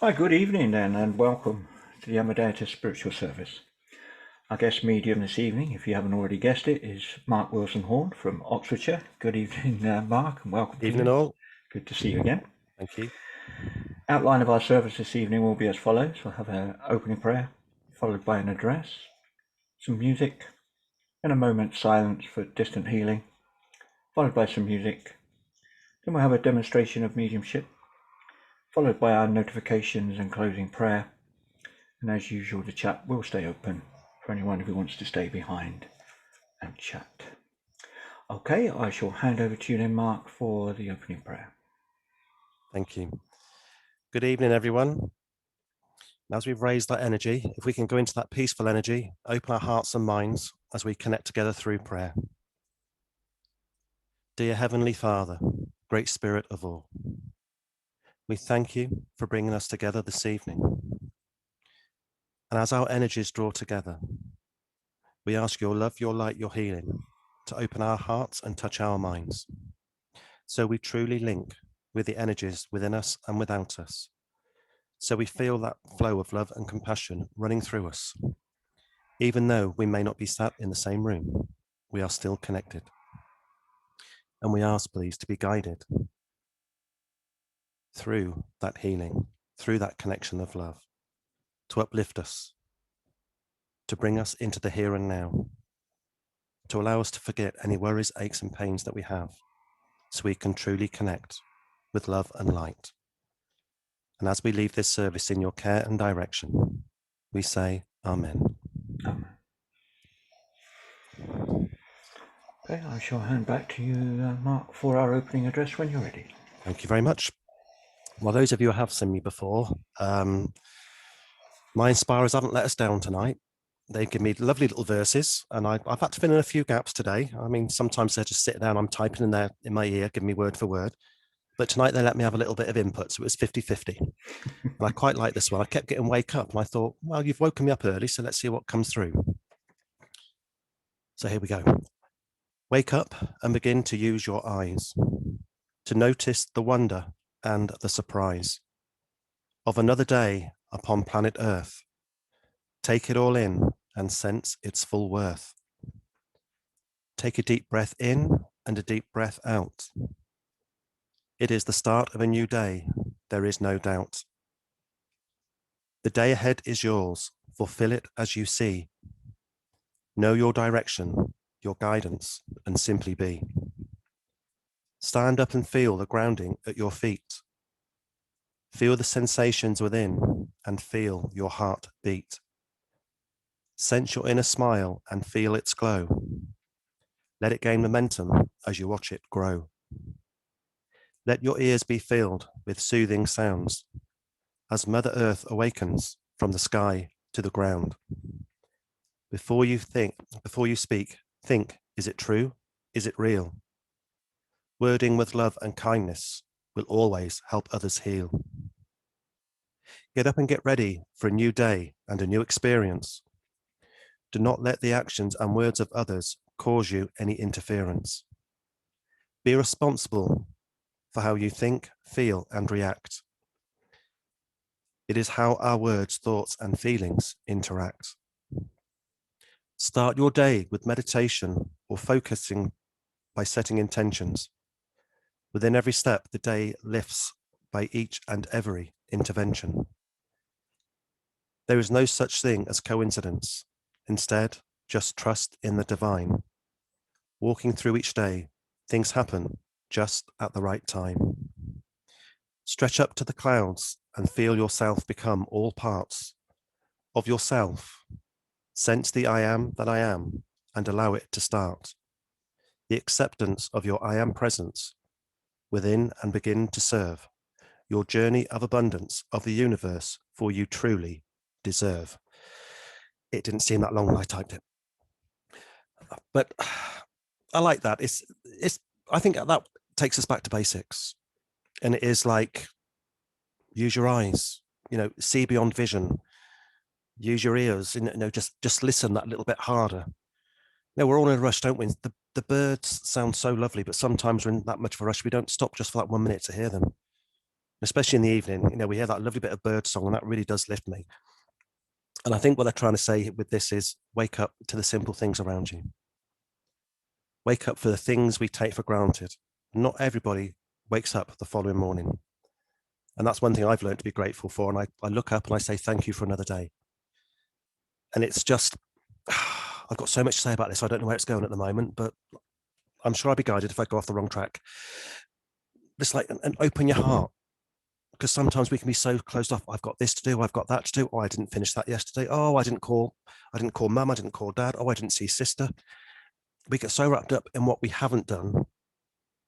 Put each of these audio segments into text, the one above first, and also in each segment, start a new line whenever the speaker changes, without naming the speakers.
Hi, good evening then, and welcome to the Amadeitist Spiritual Service. Our guest medium this evening, if you haven't already guessed it, is Mark Wilson-Horne from Oxfordshire. Good evening, Mark, and welcome to
Evening
you.
all.
Good to see you again.
Thank you.
Outline of our service this evening will be as follows. We'll have an opening prayer, followed by an address, some music, and a moment's silence for distant healing, followed by some music. Then we'll have a demonstration of mediumship, followed by our notifications and closing prayer. And as usual, the chat will stay open for anyone who wants to stay behind and chat. Okay, I shall hand over to you then, Mark, for the opening prayer.
Thank you. Good evening, everyone. As we've raised that energy, if we can go into that peaceful energy, open our hearts and minds as we connect together through prayer. Dear Heavenly Father, Great Spirit of all, we thank you for bringing us together this evening. And as our energies draw together, we ask your love, your light, your healing to open our hearts and touch our minds, so we truly link with the energies within us and without us. So we feel that flow of love and compassion running through us. Even though we may not be sat in the same room, we are still connected. And we ask, please, to be guided through that healing, through that connection of love, to uplift us, to bring us into the here and now, to allow us to forget any worries, aches, and pains that we have, so we can truly connect with love and light. And as we leave this service in your care and direction, we say, Amen.
Amen. Okay, I shall hand back to you, Mark, for our opening address when you're ready.
Thank you very much. Well, those of you who have seen me before, my inspirers haven't let us down tonight. They give me lovely little verses, and I've had to fill in a few gaps today. I mean, sometimes they're just sitting down, I'm typing in there in my ear, giving me word for word. But tonight they let me have a little bit of input, so it was 50-50. And I quite like this one. I kept getting wake up, and I thought, well, you've woken me up early, so let's see what comes through. So here we go. Wake up and begin to use your eyes, to notice the wonder and the surprise of another day upon planet Earth. Take it all in and sense its full worth. Take a deep breath in and a deep breath out. It is the start of a new day, there is no doubt. The day ahead is yours, fulfill it as you see. Know your direction, your guidance, and simply be. Stand up and feel the grounding at your feet. Feel the sensations within and feel your heart beat. Sense your inner smile and feel its glow. Let it gain momentum as you watch it grow. Let your ears be filled with soothing sounds as Mother Earth awakens from the sky to the ground. Before you speak, think, is it true? Is it real? Wording with love and kindness will always help others heal. Get up and get ready for a new day and a new experience. Do not let the actions and words of others cause you any interference. Be responsible for how you think, feel, and react. It is how our words, thoughts, and feelings interact. Start your day with meditation or focusing by setting intentions. Within every step, the day lifts by each and every intervention. There is no such thing as coincidence. Instead, just trust in the divine. Walking through each day, things happen just at the right time. Stretch up to the clouds and feel yourself become all parts of yourself. Sense the I am that I am and allow it to start. The acceptance of your I am presence within and begin to serve your journey of abundance of the universe, for you truly deserve. It didn't seem that long when I typed it, but I like that. I think that takes us back to basics, and it is like, use your eyes, see beyond vision, use your ears, just listen that little bit harder. We're all in a rush, don't we? The birds sound so lovely, but sometimes we're in that much of a rush, we don't stop just for that 1 minute to hear them. especially in the evening. You know, we hear that lovely bit of bird song, and that really does lift me. And I think what they're trying to say with this is wake up to the simple things around you. Wake up for the things we take for granted. Not everybody wakes up the following morning. And that's one thing I've learned to be grateful for. And I look up and I say, thank you for another day. And it's just, I've got so much to say about this. I don't know where it's going at the moment, but I'm sure I'll be guided if I go off the wrong track. Just like, and open your heart. Because sometimes we can be so closed off. I've got this to do. I've got that to do. Oh, I didn't finish that yesterday. Oh, I didn't call mum. I didn't call dad. Oh, I didn't see sister. We get so wrapped up in what we haven't done.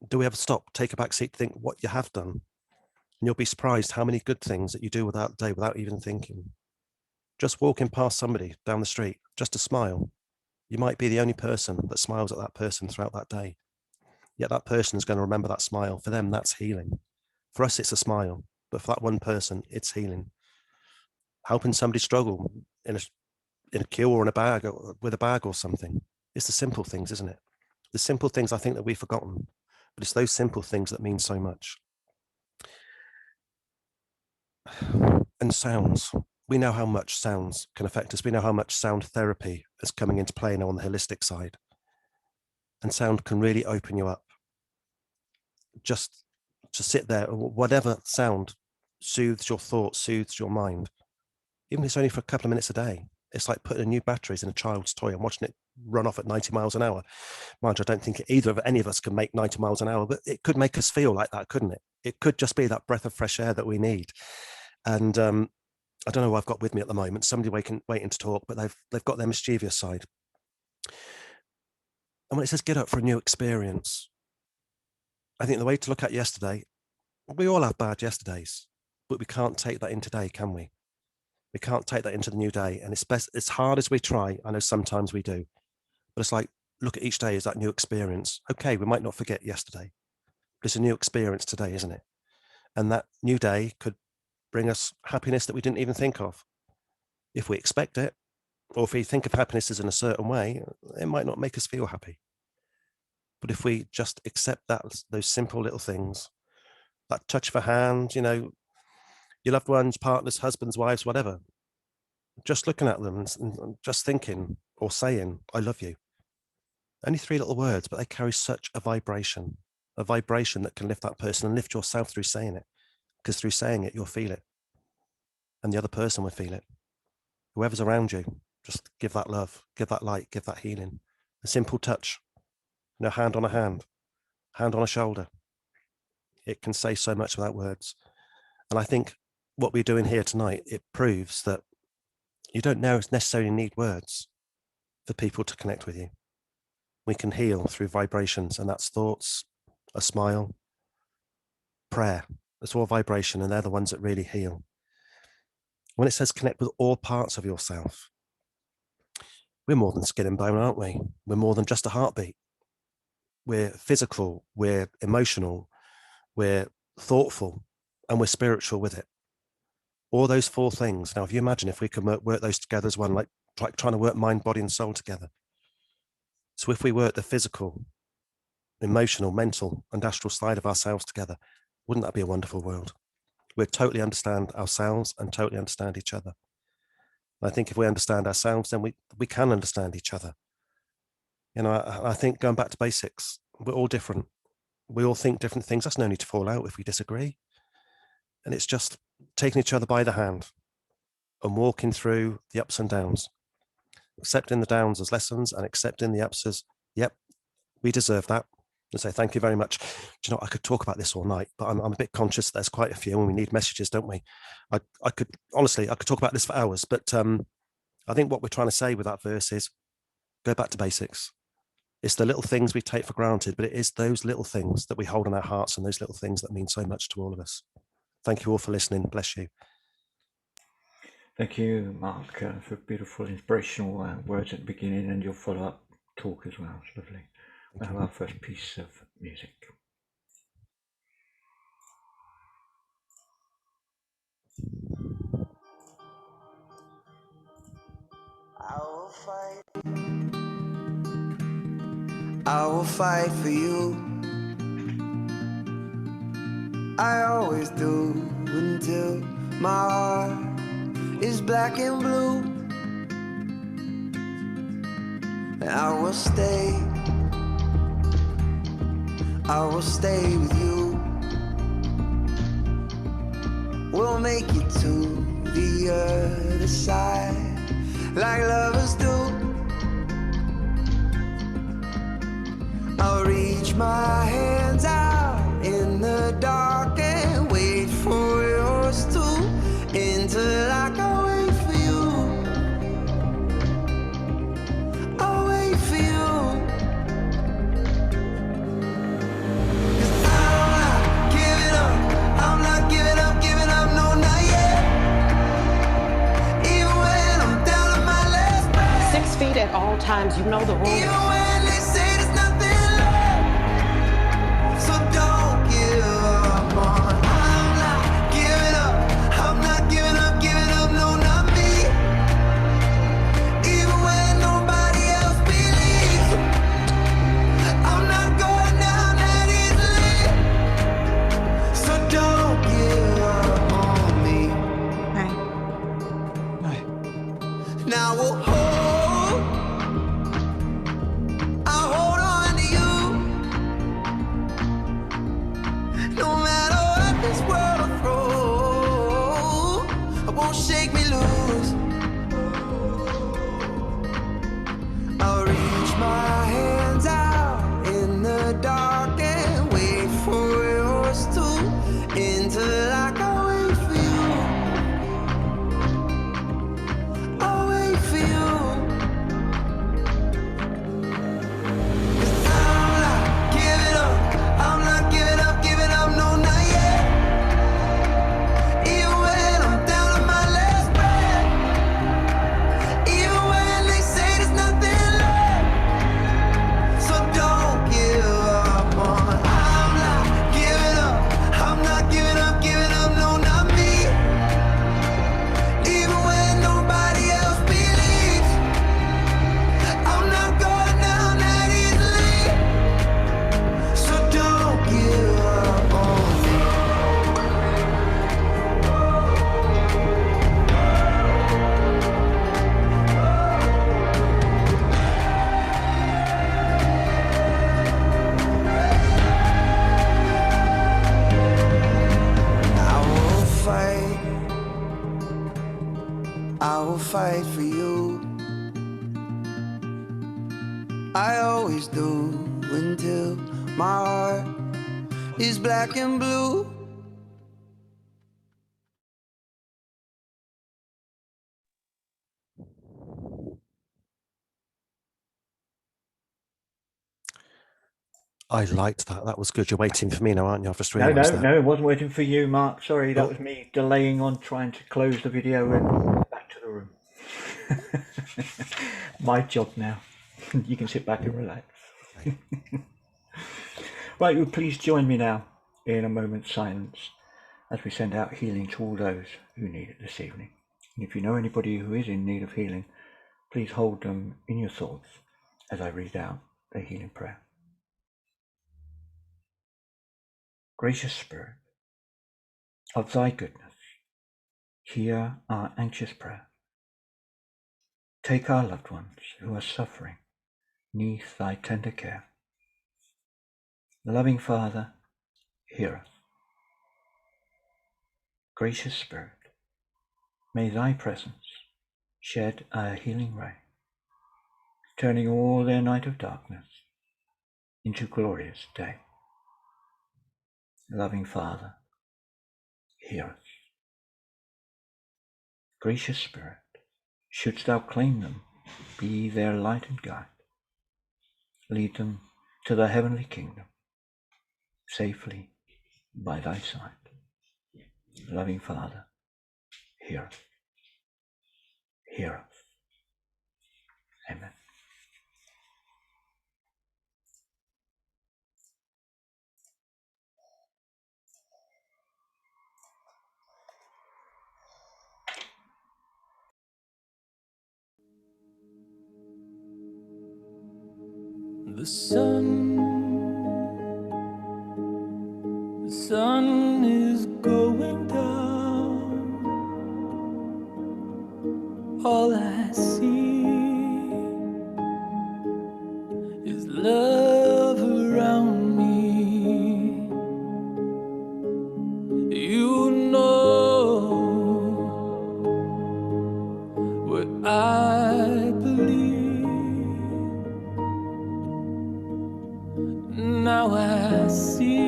Do we ever stop, take a back seat, think what you have done? And you'll be surprised how many good things that you do without day, without even thinking. Just walking past somebody down the street, just a smile. You might be the only person that smiles at that person throughout that day. Yet that person is going to remember that smile. For them, that's healing. For us, it's a smile. But for that one person, it's healing. Helping somebody struggle in a queue or in a bag or with a bag or something. It's the simple things, isn't it? The simple things I think that we've forgotten, but it's those simple things that mean so much. And sounds. We know how much sounds can affect us. We know how much sound therapy is coming into play now on the holistic side. And sound can really open you up. Just to sit there, whatever sound soothes your thoughts, soothes your mind, even if it's only for a couple of minutes a day. It's like putting new batteries in a child's toy and watching it run off at 90 miles an hour. Mind you, I don't think any of us can make 90 miles an hour, but it could make us feel like that, couldn't it? It could just be that breath of fresh air that we need. And I don't know who I've got with me at the moment. Somebody waiting to talk, but they've got their mischievous side. And when it says get up for a new experience, I think the way to look at yesterday, we all have bad yesterdays, but we can't take that into today, can we? We can't take that into the new day. And it's best, as hard as we try, I know sometimes we do, but it's like, look at each day as that new experience. Okay, we might not forget yesterday, but it's a new experience today, isn't it? And that new day could bring us happiness that we didn't even think of. If we expect it, or if we think of happiness as in a certain way, it might not make us feel happy. But if we just accept that, those simple little things, that touch of a hand, you know, your loved ones, partners, husbands, wives, whatever, just looking at them and just thinking or saying, I love you. Only 3 little words, but they carry such a vibration that can lift that person and lift yourself through saying it. Because through saying it, you'll feel it. And the other person will feel it. Whoever's around you, just give that love, give that light, give that healing. A simple touch, you know, hand on a hand on a shoulder. It can say so much without words. And I think what we're doing here tonight, it proves that you don't necessarily need words for people to connect with you. We can heal through vibrations, and that's thoughts, a smile, prayer. It's all vibration, and they're the ones that really heal. When it says connect with all parts of yourself, we're more than skin and bone, aren't we? We're more than just a heartbeat. We're physical, we're emotional, we're thoughtful, and we're spiritual with it. All those 4 things. Now, if you imagine if we could work those together as one, like trying to work mind, body, and soul together. So if we work the physical, emotional, mental, and astral side of ourselves together, wouldn't that be a wonderful world? We totally understand ourselves and totally understand each other. I think if we understand ourselves, then we can understand each other. You know, I think going back to basics, we're all different. We all think different things. That's no need to fall out if we disagree. And it's just taking each other by the hand and walking through the ups and downs, accepting the downs as lessons and accepting the ups as, yep, we deserve that. And say, thank you very much. Do you know, I could talk about this all night, but I'm a bit conscious that there's quite a few and we need messages, don't we? I could talk about this for hours, but I think what we're trying to say with that verse is go back to basics. It's the little things we take for granted, but it is those little things that we hold in our hearts and those little things that mean so much to all of us. Thank you all for listening. Bless you.
Thank you, Mark, for beautiful inspirational words at the beginning and your follow-up talk as well. It's lovely. We'll have our first piece of music.
I will fight for you. I always do until my heart is black and blue. I will stay with you. We'll make it to the other side like lovers do. I'll reach my hands out in the dark and wait for yours to, until I can wait for you. I'll wait for you. 'Cause I'm not giving up. I'm not giving up, no, not yet. Even when I'm down to my last breath.
6 feet at all times, you know the rules.
Even when they say there's nothing left. So don't give up on. I'm not giving up. I'm not giving up, no, not me. Even when nobody else believes. I'm not going down that easily. So don't give up on me. Now we'll I'll hold on to you. No matter what this world will throw, it won't shake me loose. I'll reach my hands out in the dark and wait for yours to, until I can wait for you. I'll wait for you. 'Cause I'm not giving up. I'm not giving up, no, not yet. Even when I'm down to my last breath. Even when they say there's nothing left. So don't give up on. I'm not giving up. I'm not giving up, no, not me. Even when nobody else believes. I'm not going down that easily. So don't give up on me. I will fight for you. I always do until my heart is black and blue.
I liked that. That was good. You're waiting for me now, aren't you? I've just
No,
realised that.
it wasn't waiting for you, Mark. Sorry, that
Oh.
was me delaying on trying to close the video and back to the room. My job now. You can sit back and relax. Right, well, please join me now in a moment's silence as we send out healing to all those who need it this evening. And if you know anybody who is in need of healing, please hold them in your thoughts as I read out the healing prayer. Gracious Spirit, of thy goodness, hear our anxious prayer. Take our loved ones who are suffering, neath thy tender care. Loving Father, hear us. Gracious Spirit, may thy presence shed a healing ray, turning all their night of darkness into glorious day. Loving Father, hear us. Gracious Spirit, shouldst thou claim them, be their light and guide. Lead them to the heavenly kingdom, safely by thy side. Loving Father, hear us. Hear us. Amen.
The sun
all I see is love around me. You know what I believe. Now I see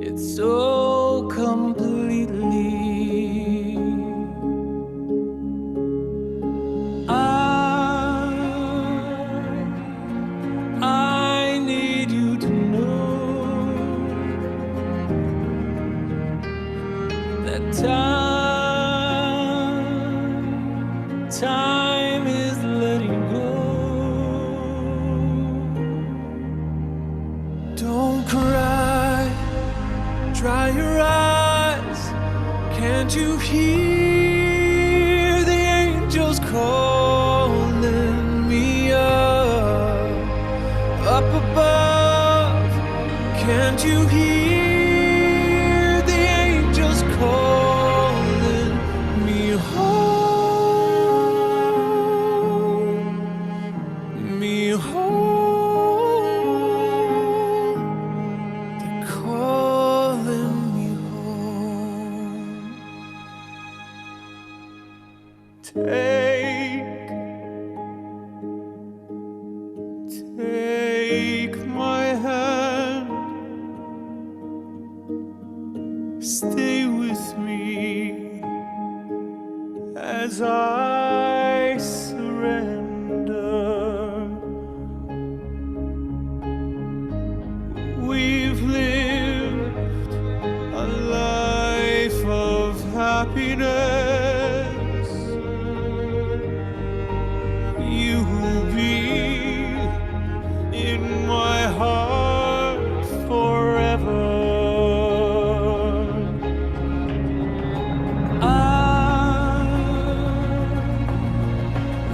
it so completely. I need you to know that time is letting go. Don't cry, dry your eyes. Can't you hear the angels calling me up above? Can't you hear the angels calling me home? Me home. They're calling me home. Take my hand, stay with me as I surrender. We've lived a life of happiness. You will be in my heart forever.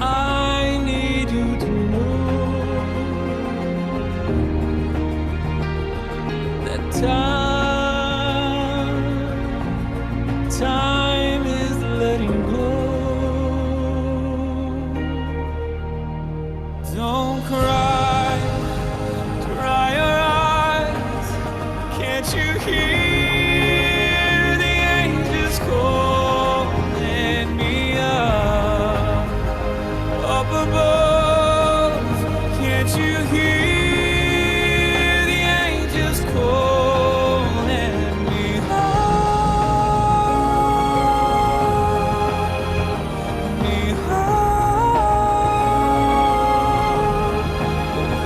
I need you to know that time is letting go. Don't cry, dry your eyes. Can't you hear the angels calling me up above? Can't you hear the angels calling me home? Me home.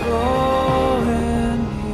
Calling me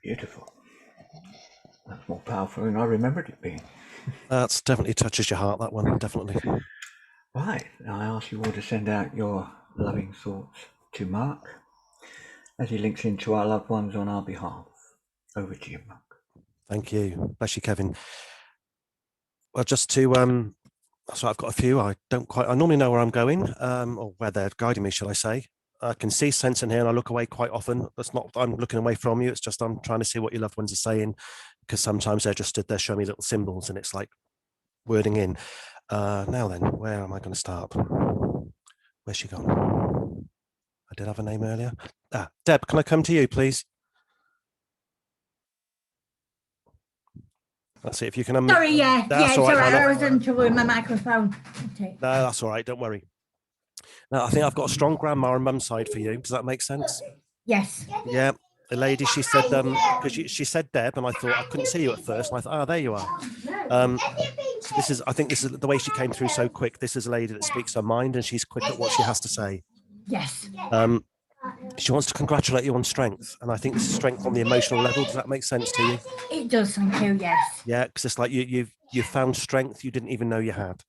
Beautiful. That's more powerful than I remembered it being.
That's definitely touches your heart, that one, definitely.
Right, now I ask you all to send out your loving thoughts to Mark as he links into our loved ones on our behalf. Over to you, Mark.
Thank you. Bless you, Kevin. Well, just to so I've got a few. I normally know where I'm going, or where they're guiding me, shall I say. I can see, sense in here, and I look away quite often. That's not I'm looking away from you. It's just I'm trying to see what your loved ones are saying, because sometimes they're just stood there showing me little symbols, and it's like wording in. Now then, where am I going to start? Where's she gone? I did have a name earlier. Deb, can I come to you, please? That's it. If you can.
Sorry, yeah,
That's
yeah,
all
it's
right,
all right.
my
I
love.
was in trouble with my microphone. Okay.
No, that's all right. Don't worry. Now, I think I've got a strong grandma and mum's side for you. Does that make sense?
Yes.
Yeah. The lady, she said, because she said Deb, and I thought I couldn't see you at first, and I thought, there you are. So I think this is the way she came through so quick. This is a lady that speaks her mind, and she's quick at what she has to say.
Yes.
She wants to congratulate you on strength, and I think this is strength on the emotional level. Does that make sense to you?
It does, thank you, yes.
Yeah, because it's like you've found strength you didn't even know you had.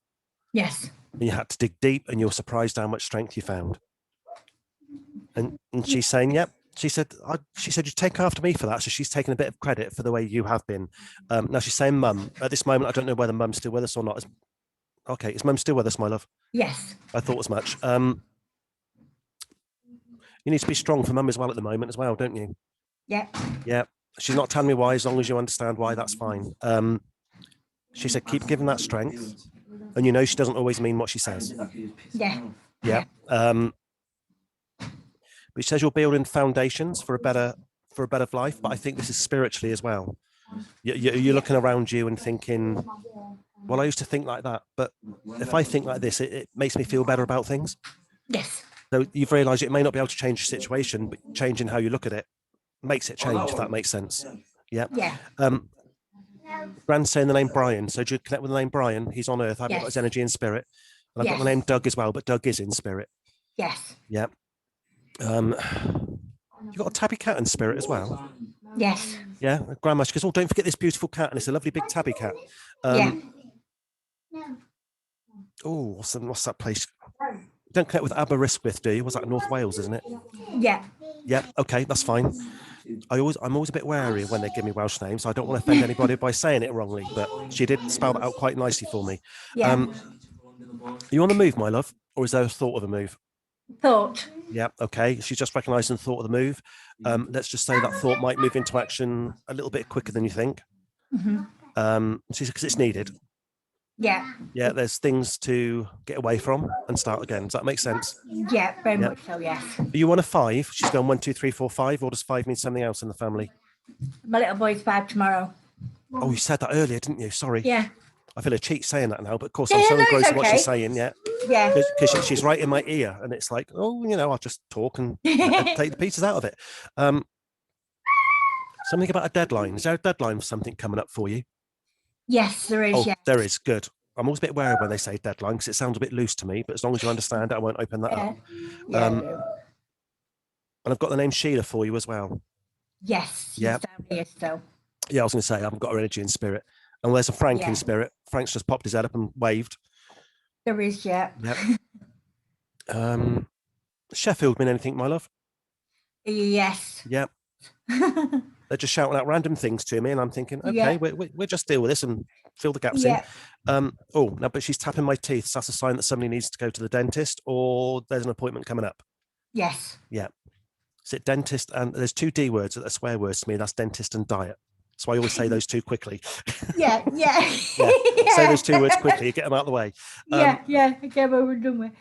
Yes.
And you had to dig deep, and you're surprised how much strength you found. And she's saying, yep. She said, you take after me for that. So she's taking a bit of credit for the way you have been. Now she's saying, Mum. At this moment, I don't know whether Mum's still with us or not. Okay, is Mum still with us, my love?
Yes.
I thought as much. You need to be strong for Mum as well at the moment as well, don't you?
Yeah.
Yeah. She's not telling me why. As long as you understand why, that's fine. She said, keep giving that strength. And you know she doesn't always mean what she says.
Yeah.
Yeah. But she says you're building foundations for a better life. But I think this is spiritually as well. You're looking around you and thinking, well, I used to think like that, but if I think like this, it makes me feel better about things.
Yes.
So you've realised it may not be able to change the situation, but changing how you look at it makes it change. If that makes sense. Yeah.
Yeah.
Brand's saying the name Brian. So do you connect with the name Brian? He's on Earth. I've got his energy and spirit. And I've got the name Doug as well, but Doug is in spirit.
Yes.
Yeah. You've got a tabby cat in spirit as well.
Yes.
Yeah. Grandma, she goes, oh, don't forget this beautiful cat. And it's a lovely big tabby cat.
Yeah.
Oh, what's that place? You don't connect with Aberystwyth, do you? Was that North Wales, isn't it?
Yeah.
Yeah. Okay, that's fine. I'm always a bit wary when they give me Welsh names. I don't want to offend anybody by saying it wrongly, but she did spell that out quite nicely for me.
Yeah.
Are you on the move, my love? Or is there a thought of a move?
Thought.
Yeah, okay. She's just recognising the thought of the move. Let's just say that thought might move into action a little bit quicker than you think. Because it's needed.
Yeah.
Yeah, there's things to get away from and start again. Does that make sense?
Yeah, very much so, yes.
Are you one of 5? She's going 1, 2, 3, 4, 5, or does 5 mean something else in the family?
My little boy's 5 tomorrow.
Oh, you said that earlier, didn't you? Sorry.
Yeah.
I feel a cheat saying that now, but of course I'm so engrossed in what she's saying, yeah.
Yeah.
Because she's right in my ear, and it's like, oh, I'll just talk and take the pieces out of it. Something about a deadline. Is there a deadline for something coming up for you?
Yes, there is.
Oh,
yeah.
there is. Good. I'm always a bit wary when they say deadline because it sounds a bit loose to me, but as long as you understand it, I won't open that up. And I've got the name Sheila for you as well.
Yes.
Yeah.
Down here still.
Yeah, I was going to say, I haven't got her energy in spirit. And there's a Frank in spirit. Frank's just popped his head up and waved.
There is, yeah.
Yep. Sheffield mean anything, my love?
Yes.
Yep. They're just shouting out random things to me, and I'm thinking, okay, we'll just deal with this and fill the gaps in. Oh, no, but she's tapping my teeth. So that's a sign that somebody needs to go to the dentist, or there's an appointment coming up.
Yes.
Yeah. Is it dentist? And there's 2 D words that are swear words to me. That's dentist and diet. So I always say those 2 quickly.
Yeah.
Say those 2 words quickly. Get them out of the way.
I get over and done with.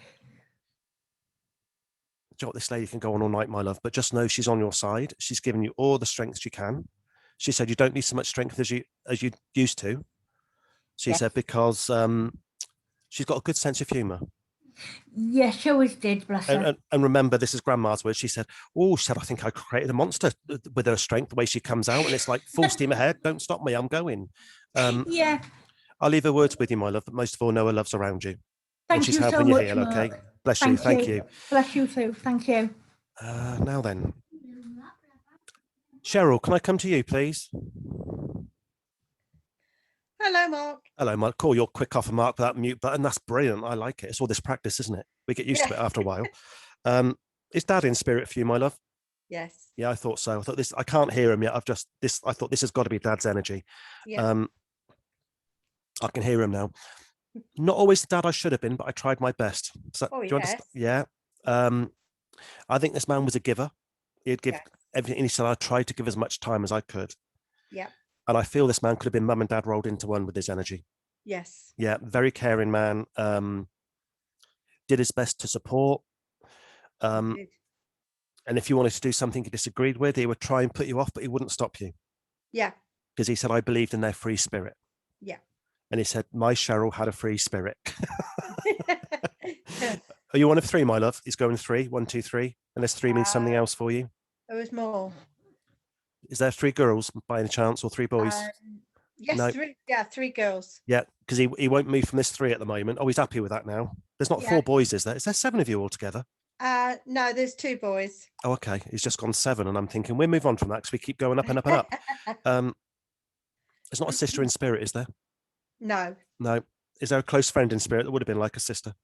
Do you know what, this lady can go on all night, my love, but just know she's on your side. She's giving you all the strength she can. She said you don't need so much strength as you used to. She said because she's got a good sense of humour.
Yeah, she always did, bless her.
And remember, this is Grandma's words. She said, I think I created a monster with her strength, the way she comes out. And it's like, full steam ahead. Don't stop me. I'm going.
Yeah.
I'll leave her words with you, my love, but most of all, know her love's around you.
Thank
and she's
you
helping
so
you
much,
heal,
Mark.
okay? Bless you. Thank you.
Bless you too. Thank you.
Now then. Cheryl, can I come to you, please?
Hello, Mark.
Hello, Mark. Call your quick off and Mark without mute button. That's brilliant. I like it. It's all this practice, isn't it? We get used to it after a while. Is Dad in spirit for you, my love?
Yes.
Yeah, I thought so. I thought this. I can't hear him yet. I thought this has got to be Dad's energy.
Yeah.
I can hear him now. Not always the dad I should have been, but I tried my best. So,
Oh,
do you understand? Yeah. I think this man was a giver. He'd give everything. He said, I tried to give as much time as I could.
Yeah.
And I feel this man could have been mum and dad rolled into one with his energy.
Yes.
Yeah. Very caring man. Did his best to support. And if you wanted to do something you disagreed with, he would try and put you off, but he wouldn't stop you.
Yeah.
Because he said, I believed in their free spirit.
Yeah.
And he said, my Cheryl had a free spirit. Are you one of three, my love? He's going 3, 1, 2, 3. Unless 3 means something else for you.
There was more.
Is there 3 girls by any chance, or 3 boys?
Yes,
No.
3. Yeah, 3 girls.
Yeah, because he won't move from this 3 at the moment. Oh, he's happy with that now. There's not 4 boys, is there? Is there 7 of you altogether?
No, there's 2 boys.
Oh, okay. He's just gone 7, and I'm thinking we'll move on from that because we keep going up and up and up. There's not a sister in spirit, is there?
No.
No. Is there a close friend in spirit that would have been like a sister?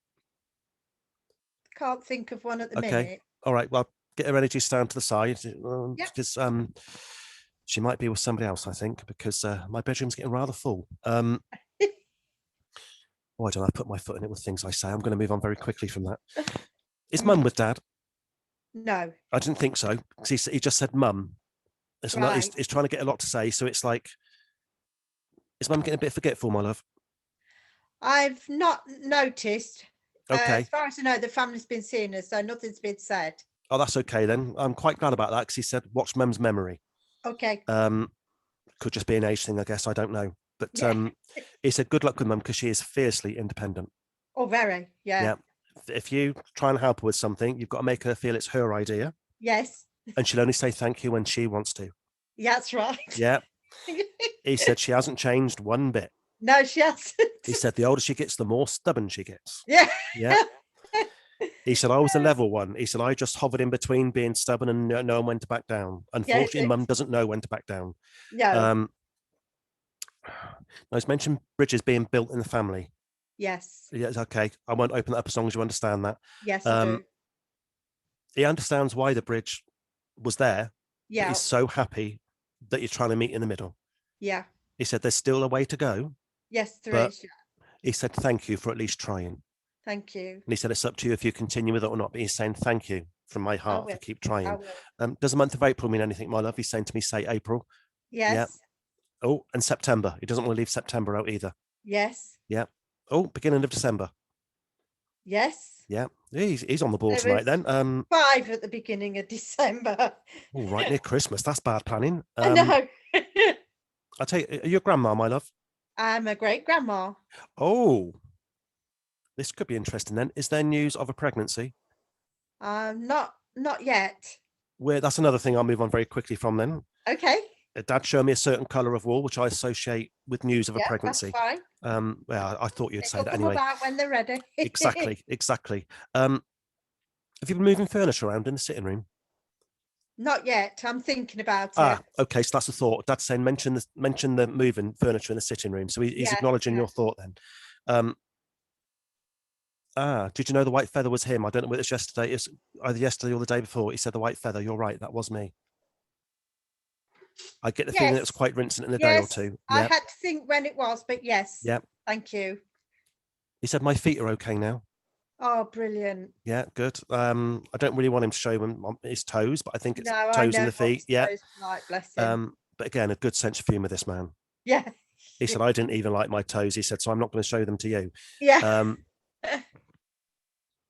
Can't think of one at the
Okay.
minute.
All right. Well, get her energy stand to the side because she might be with somebody else, I think, because my bedroom's getting rather full. Oh, I don't know. I put my foot in it with things I say. I'm going to move on very quickly from that. Is mum with dad?
No.
I didn't think so. Because he just said mum. So he's trying to get a lot to say. So it's like, is mum getting a bit forgetful, my love?
I've not noticed.
Okay.
As far as I know, the family's been seeing us, so nothing's been said.
Oh, that's okay then. I'm quite glad about that because he said, watch mum's memory.
Okay.
Could just be an age thing, I guess. I don't know. But he said, good luck with mum because she is fiercely independent.
Oh, very. Yeah.
Yeah. If you try and help her with something, you've got to make her feel it's her idea.
Yes.
And she'll only say thank you when she wants to.
Yeah, that's right.
Yeah. He said she hasn't changed one bit.
No, she hasn't.
He said the older she gets, the more stubborn she gets.
Yeah.
Yeah. He said, I was the level one. He said, I just hovered in between being stubborn and knowing when to back down. Unfortunately, mum doesn't know when to back down.
No.
I was mentioned bridges being built in the family.
Yes.
Yes, okay. I won't open that up as long as you understand that.
Yes, I do.
He understands why the bridge was there.
Yeah.
He's so happy that you're trying to meet in the middle.
Yeah.
He said, there's still a way to go.
Yes, there is.
He said, thank you for at least trying.
Thank you.
And he said, it's up to you if you continue with it or not. But he's saying, thank you from my heart for keep trying. Does the month of April mean anything, my love? He's saying to me, say April.
Yes.
Yeah. Oh, and September. He doesn't want to leave September out either.
Yes.
Yeah. Oh, beginning of December.
Yes.
Yeah. He's on the ball tonight then.
5 at the beginning of December.
Oh, right near Christmas. That's bad planning.
I know.
I'll tell you, are you a grandma, my love?
I'm a great grandma.
Oh, this could be interesting then. Is there news of a pregnancy?
Not yet.
That's another thing I'll move on very quickly from then.
Okay.
Dad showed me a certain colour of wool, which I associate with news of a pregnancy.
That's fine.
Well, I thought you'd say that
come
anyway.
About when they're ready.
Exactly. Have you been moving furniture around in the sitting room?
Not yet. I'm thinking about it.
Okay. So that's a thought. Dad's saying mention the moving furniture in the sitting room. So he's acknowledging your thought then. Did you know the white feather was him? I don't know whether it's yesterday. It's either yesterday or the day before. He said the white feather. You're right. That was me. I get the feeling it was quite recent in a day or two.
I had to think when it was, but yes.
Yeah.
Thank you.
He said my feet are okay now.
Oh, brilliant.
Yeah, good. I don't really want him to show him his toes, but I think it's toes and the feet. Yeah.
Like, bless him.
But again, a good sense of humour, this man.
Yeah.
He said, I didn't even like my toes. He said, so I'm not going to show them to you.
Yeah.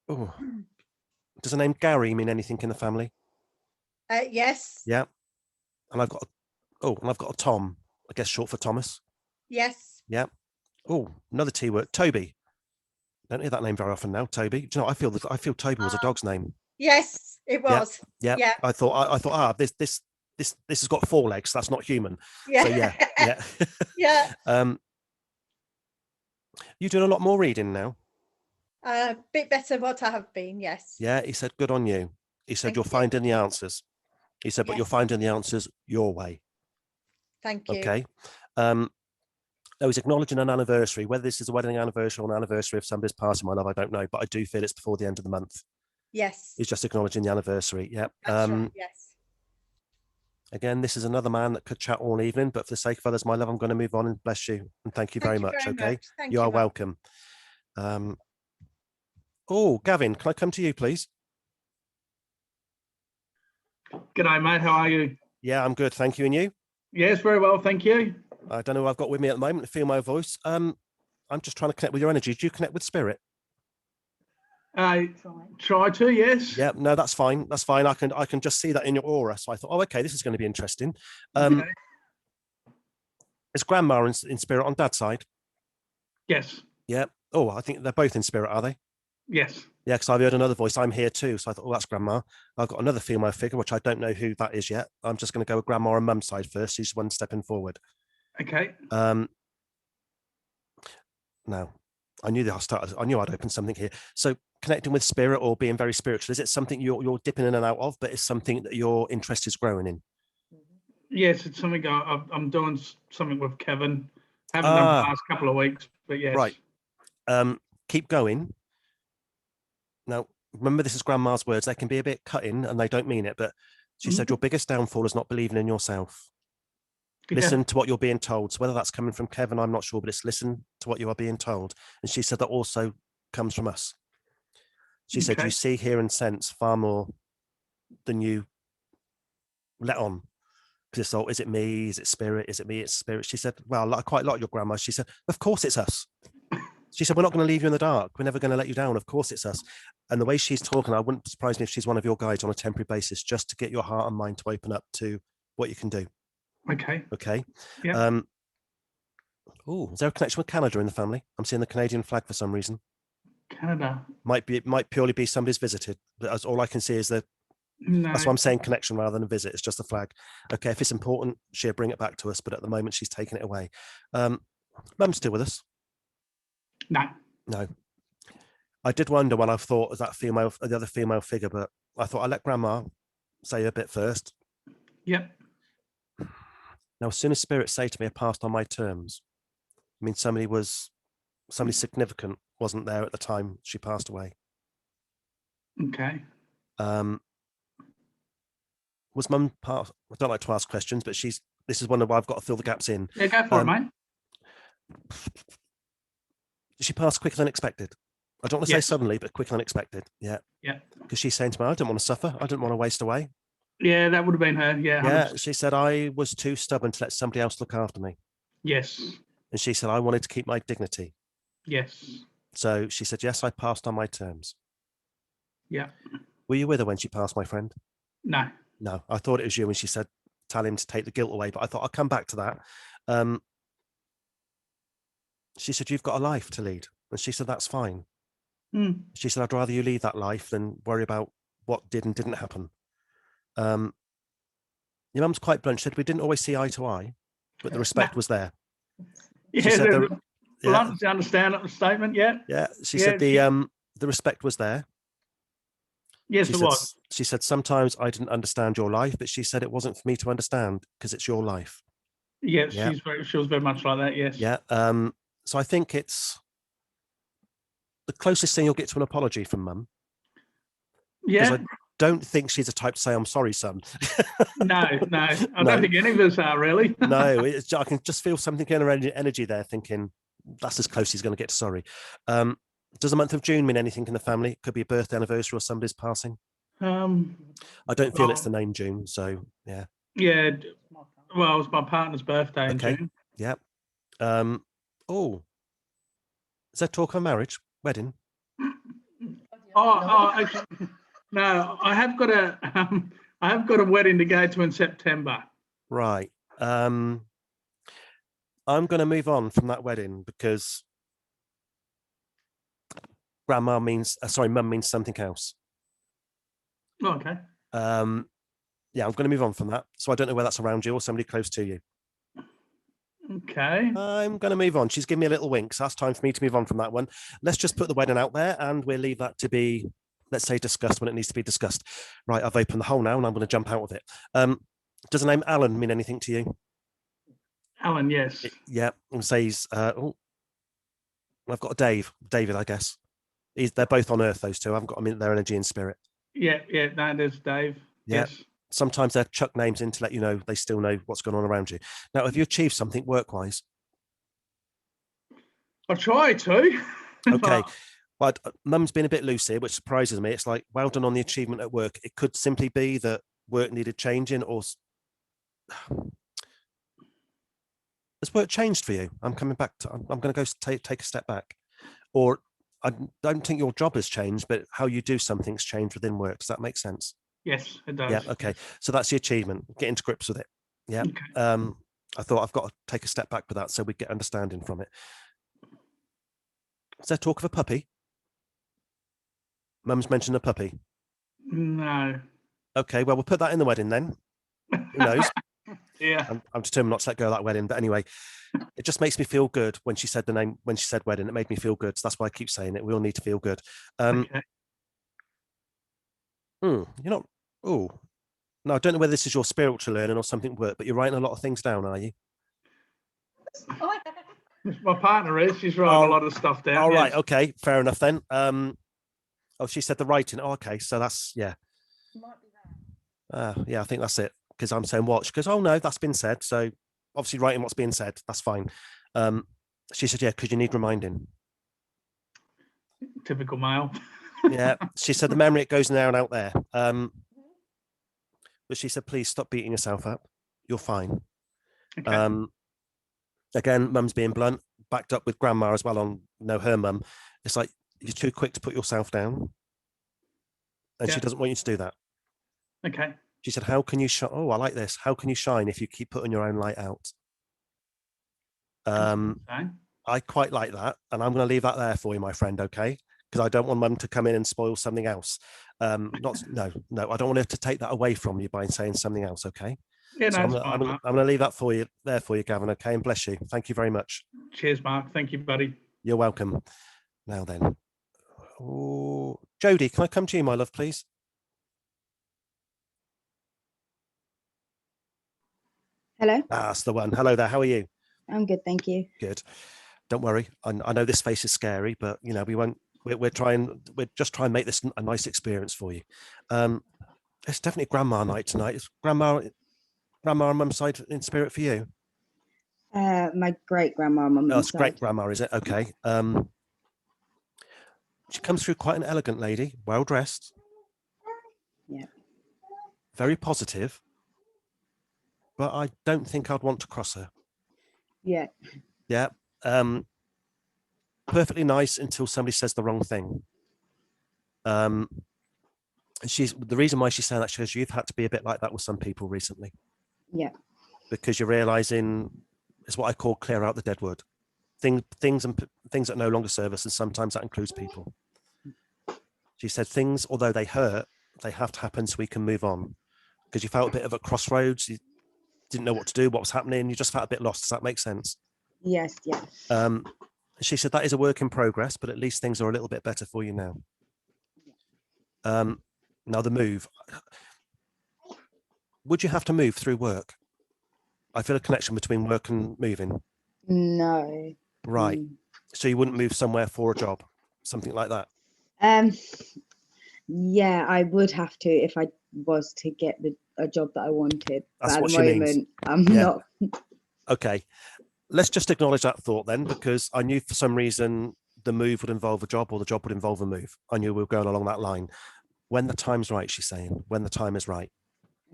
Does the name Gary mean anything in the family?
Yes.
Yeah. And I've got a Tom, I guess short for Thomas.
Yes.
Yeah. Oh, another T word, Toby. Don't hear that name very often now, Toby. Do you know, I feel Toby was a dog's name.
Yes, it was.
Yeah. I thought, this has got 4 legs. That's not human.
Yeah.
So yeah.
Yeah.
You doing a lot more reading now?
A bit better than what I have been, yes.
Yeah, he said, good on you. He said, you're finding the answers. He said, but you're finding the answers your way.
Thank you.
Okay. Oh, he's acknowledging an anniversary. Whether this is a wedding anniversary or an anniversary of somebody's passing, my love, I don't know, but I do feel it's before the end of the month.
Yes.
He's just acknowledging the anniversary. Yeah.
That's right. Yes.
Again, this is another man that could chat all evening, but for the sake of others, my love, I'm going to move on and bless you and thank you very much. Okay,
Thank
you are
Mark.
welcome. Oh, Gavin, can I come to you, please?
G'day, mate. How are you?
Yeah, I'm good. Thank you. And you?
Yes, very well. Thank you.
I don't know who I've got with me at the moment. Feel my voice. I'm just trying to connect with your energy. Do you connect with spirit?
Try to, yes.
Yeah, no, that's fine. That's fine. I can just see that in your aura. So I thought, oh, okay, this is going to be interesting.
Okay.
Is grandma in spirit on dad's side?
Yes.
Yeah. Oh, I think they're both in spirit, are they?
Yes.
Yeah, because I've heard another voice. I'm here too. So I thought, oh, that's grandma. I've got another female figure, which I don't know who that is yet. I'm just going to go with grandma and mum's side first. She's one stepping forward.
Okay.
Now, I knew I'd open something here. So connecting with spirit or being very spiritual, is it something you're dipping in and out of, but it's something that your interest is growing in?
Yes, it's something I'm doing something with Kevin. Haven't done the last couple of weeks, but yes.
Right. Keep going. Now, remember, this is grandma's words. They can be a bit cutting and they don't mean it, but she said your biggest downfall is not believing in yourself. Listen to what you're being told. So whether that's coming from Kevin, I'm not sure, but it's listen to what you are being told. And she said that also comes from us. She said you see, hear, and sense far more than you let on. Because it's, oh, is it me? Is it spirit? Is it me? It's spirit. She said, well, I quite like your grandma. She said, of course it's us. She said, we're not going to leave you in the dark. We're never going to let you down. Of course it's us. And the way she's talking, I wouldn't surprise me if she's one of your guides on a temporary basis, just to get your heart and mind to open up to what you can do.
Okay.
Okay.
Yeah.
Oh, is there a connection with Canada in the family? I'm seeing the Canadian flag for some reason.
Canada.
Might purely be somebody's visited. But all I can see is that.
No.
That's why I'm saying connection rather than a visit. It's just a flag. Okay, if it's important, she'll bring it back to us. But at the moment, she's taking it away. Mum's still with us?
No.
No. I did wonder when I thought of that the other female figure, but I thought I'd let Grandma say a bit first.
Yep.
Now, as soon as spirits say to me, I passed on my terms. I mean, somebody significant wasn't there at the time she passed away.
Okay.
Was Mum part? I don't like to ask questions, but this is one where I've got to fill the gaps in.
Yeah, go for it, mate.
She passed quicker than expected. I don't want to say suddenly, but quicker than expected. Yeah.
Yeah.
Because she's saying to me, I didn't want to suffer. I didn't want to waste away.
Yeah, that would have been her. Yeah. 100%.
Yeah. She said, I was too stubborn to let somebody else look after me.
Yes.
And she said, I wanted to keep my dignity.
Yes.
So she said, yes, I passed on my terms.
Yeah.
Were you with her when she passed, my friend?
No.
No, I thought it was you when she said, tell him to take the guilt away. But I thought I'll come back to that. She said, you've got a life to lead. And she said, that's fine. She said, I'd rather you lead that life than worry about what did and didn't happen. Your mum's quite blunt. She said, we didn't always see eye to eye, but the respect was there.
Yeah,
she said
blunt to understand that statement, yeah.
Yeah, she said the respect was there.
Yes, it was.
She said, sometimes I didn't understand your life, but she said it wasn't for me to understand because it's your life.
Yes, she was very much like that, yes.
Yeah. So I think it's the closest thing you'll get to an apology from Mum.
Yeah.
I don't think she's a type to say, I'm sorry, son.
No. I don't think any of us are really.
No, I can just feel something in her energy there thinking that's as close as he's going to get to sorry. Does the month of June mean anything in the family? It could be a birthday, anniversary, or somebody's passing. I don't feel it's the name June, so yeah.
Yeah, well, it was my partner's birthday in June.
Yeah. Is there talk of marriage, wedding?
Actually, no, I have got a wedding to go to in September.
Right. I'm going to move on from that wedding because Mum means something else.
Okay.
Yeah, I'm going to move on from that. So I don't know whether that's around you or somebody close to you.
Okay.
I'm going to move on. She's giving me a little wink, so that's time for me to move on from that one. Let's just put the wedding out there and we'll leave that to be, let's say, discussed when it needs to be discussed. Right, I've opened the hole now and I'm going to jump out of it. Does the name Alan mean anything to you?
Alan, yes.
Yeah, and says, oh, I've got a David, I guess. They're both on Earth, those two. I haven't got them in their energy and spirit.
Yeah, that is Dave.
Yeah.
Yes.
Sometimes they're chuck names in to let you know they still know what's going on around you. Now, have you achieved something work-wise?
I try to.
Okay. But Mum's been a bit loose here, which surprises me. It's like, well done on the achievement at work. It could simply be that work needed changing, or has work changed for you? I'm coming back to, I'm going to go take a step back. Or I don't think your job has changed, but how you do something's changed within work. Does that make sense?
Yes, it does.
Yeah. Okay.
Yes.
So that's the achievement. Getting to grips with it. Yeah.
Okay.
I thought I've got to take a step back with that so we get understanding from it. Is there talk of a puppy? Mum's mentioned a puppy.
No.
Okay, well, we'll put that in the wedding then. Who knows?
Yeah.
I'm determined not to let go of that wedding. But anyway, it just makes me feel good when she said the name, when she said wedding, it made me feel good. So that's why I keep saying it. We all need to feel good.
Okay.
You're not, oh, no, I don't know whether this is your spiritual learning or something work, but you're writing a lot of things down, are you?
My partner is. She's writing a lot of stuff down.
All right.
Yes.
Okay. Fair enough then. Oh, she said the writing. Oh, okay. So that's, yeah. Yeah, I think that's it. Because I'm saying watch. Because, oh, no, that's been said. So obviously writing what's being said. That's fine. She said, yeah, because you need reminding.
Typical male.
Yeah. She said the memory, it goes in there and out there. But she said, please stop beating yourself up. You're fine.
Okay.
Again, Mum's being blunt, backed up with Grandma as well on, her mum. It's like, you're too quick to put yourself down. And she doesn't want you to do that.
Okay.
She said, how can you shine? Oh, I like this. How can you shine if you keep putting your own light out? I quite like that. And I'm going to leave that there for you, my friend, okay? Because I don't want Mum to come in and spoil something else. No, I don't want her to take that away from you by saying something else, okay?
Yeah, no,
so I'm going to leave that for you, Gavin, okay? And bless you. Thank you very much.
Cheers, Mark. Thank you, buddy.
You're welcome. Now then. Oh, Jodie, can I come to you, my love, please?
Hello.
That's the one. Hello there. How are you?
I'm good, thank you.
Good. Don't worry. I know this face is scary, but we won't. We're just trying to make this a nice experience for you. It's definitely Grandma night tonight. Is Grandma and Mum's side in spirit for you?
My great grandma on my mum's side.
Great grandma, is it? Okay. She comes through quite an elegant lady, well dressed.
Yeah.
Very positive. But I don't think I'd want to cross her.
Yeah.
Yeah. Perfectly nice until somebody says the wrong thing. She's the reason why she's saying that, because you've had to be a bit like that with some people recently.
Yeah.
Because you're realizing it's what I call clear out the dead wood. Things that no longer serve us, and sometimes that includes people. She said things, although they hurt, they have to happen so we can move on. Because you felt a bit of a crossroads, you didn't know what to do, what was happening, you just felt a bit lost. Does that make sense?
Yes, yeah.
She said that is a work in progress, but at least things are a little bit better for you now. Now the move. Would you have to move through work? I feel a connection between work and moving.
No.
Right. So you wouldn't move somewhere for a job, something like that?
Yeah, I would have to if I was to get a job that I wanted.
That's
but
what
at
she
the
means.
moment, I'm not.
Okay. Let's just acknowledge that thought then, because I knew for some reason the move would involve a job or the job would involve a move. I knew we were going along that line. When the time's right, she's saying, when the time is right.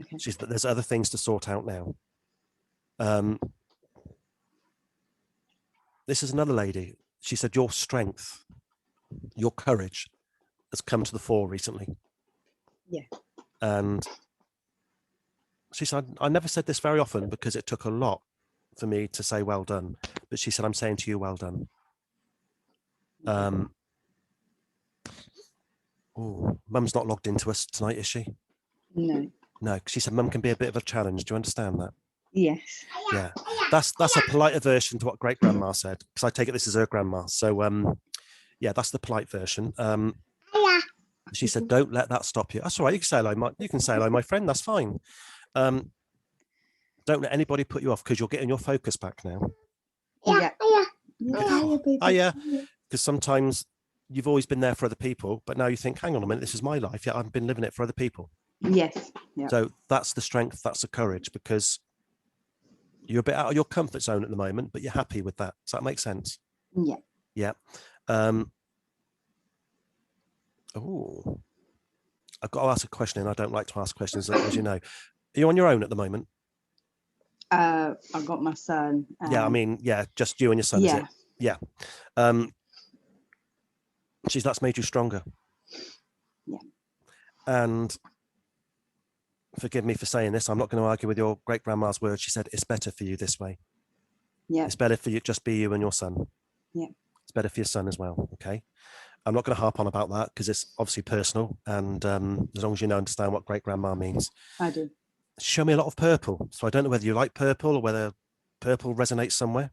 Okay.
She's that there's other things to sort out now. This is another lady. She said, your strength, your courage has come to the fore recently.
Yeah. And
she said, I never said this very often because it took a lot for me to say well done. But she said, I'm saying to you, well done. Oh, Mum's not logged into us tonight, is she?
No.
No, she said Mum can be a bit of a challenge. Do you understand that?
Yes.
Yeah, that's a politer version to what great grandma said, because I take it this is her grandma. So yeah, that's the polite version. She said, don't let that stop you. That's all right. You can say hello, you can say hello, my friend. That's fine. don't let anybody put you off because you're getting your focus back now.
Yeah.
Oh yeah, because sometimes you've always been there for other people, but now you think, hang on a minute, this is my life. Yeah, I've been living it for other people.
Yes. Yeah.
So that's the strength, that's the courage, because you're a bit out of your comfort zone at the moment, but you're happy with that. Does that make sense?
Yeah.
Yeah. Oh, I've got to ask a question, and I don't like to ask questions, as you know. Are you on your own at the moment?
I've got my son.
Yeah, I mean, yeah, just you and your son, is it? Yeah. That's made you stronger.
Yeah.
And forgive me for saying this, I'm not going to argue with your great grandma's words. She said, it's better for you this way.
Yeah.
It's better for you, just be you and your son.
Yeah.
It's better for your son as well. Okay. I'm not going to harp on about that because it's obviously personal. And as long as you understand what great grandma means.
I do.
Show me a lot of purple. So I don't know whether you like purple or whether purple resonates somewhere.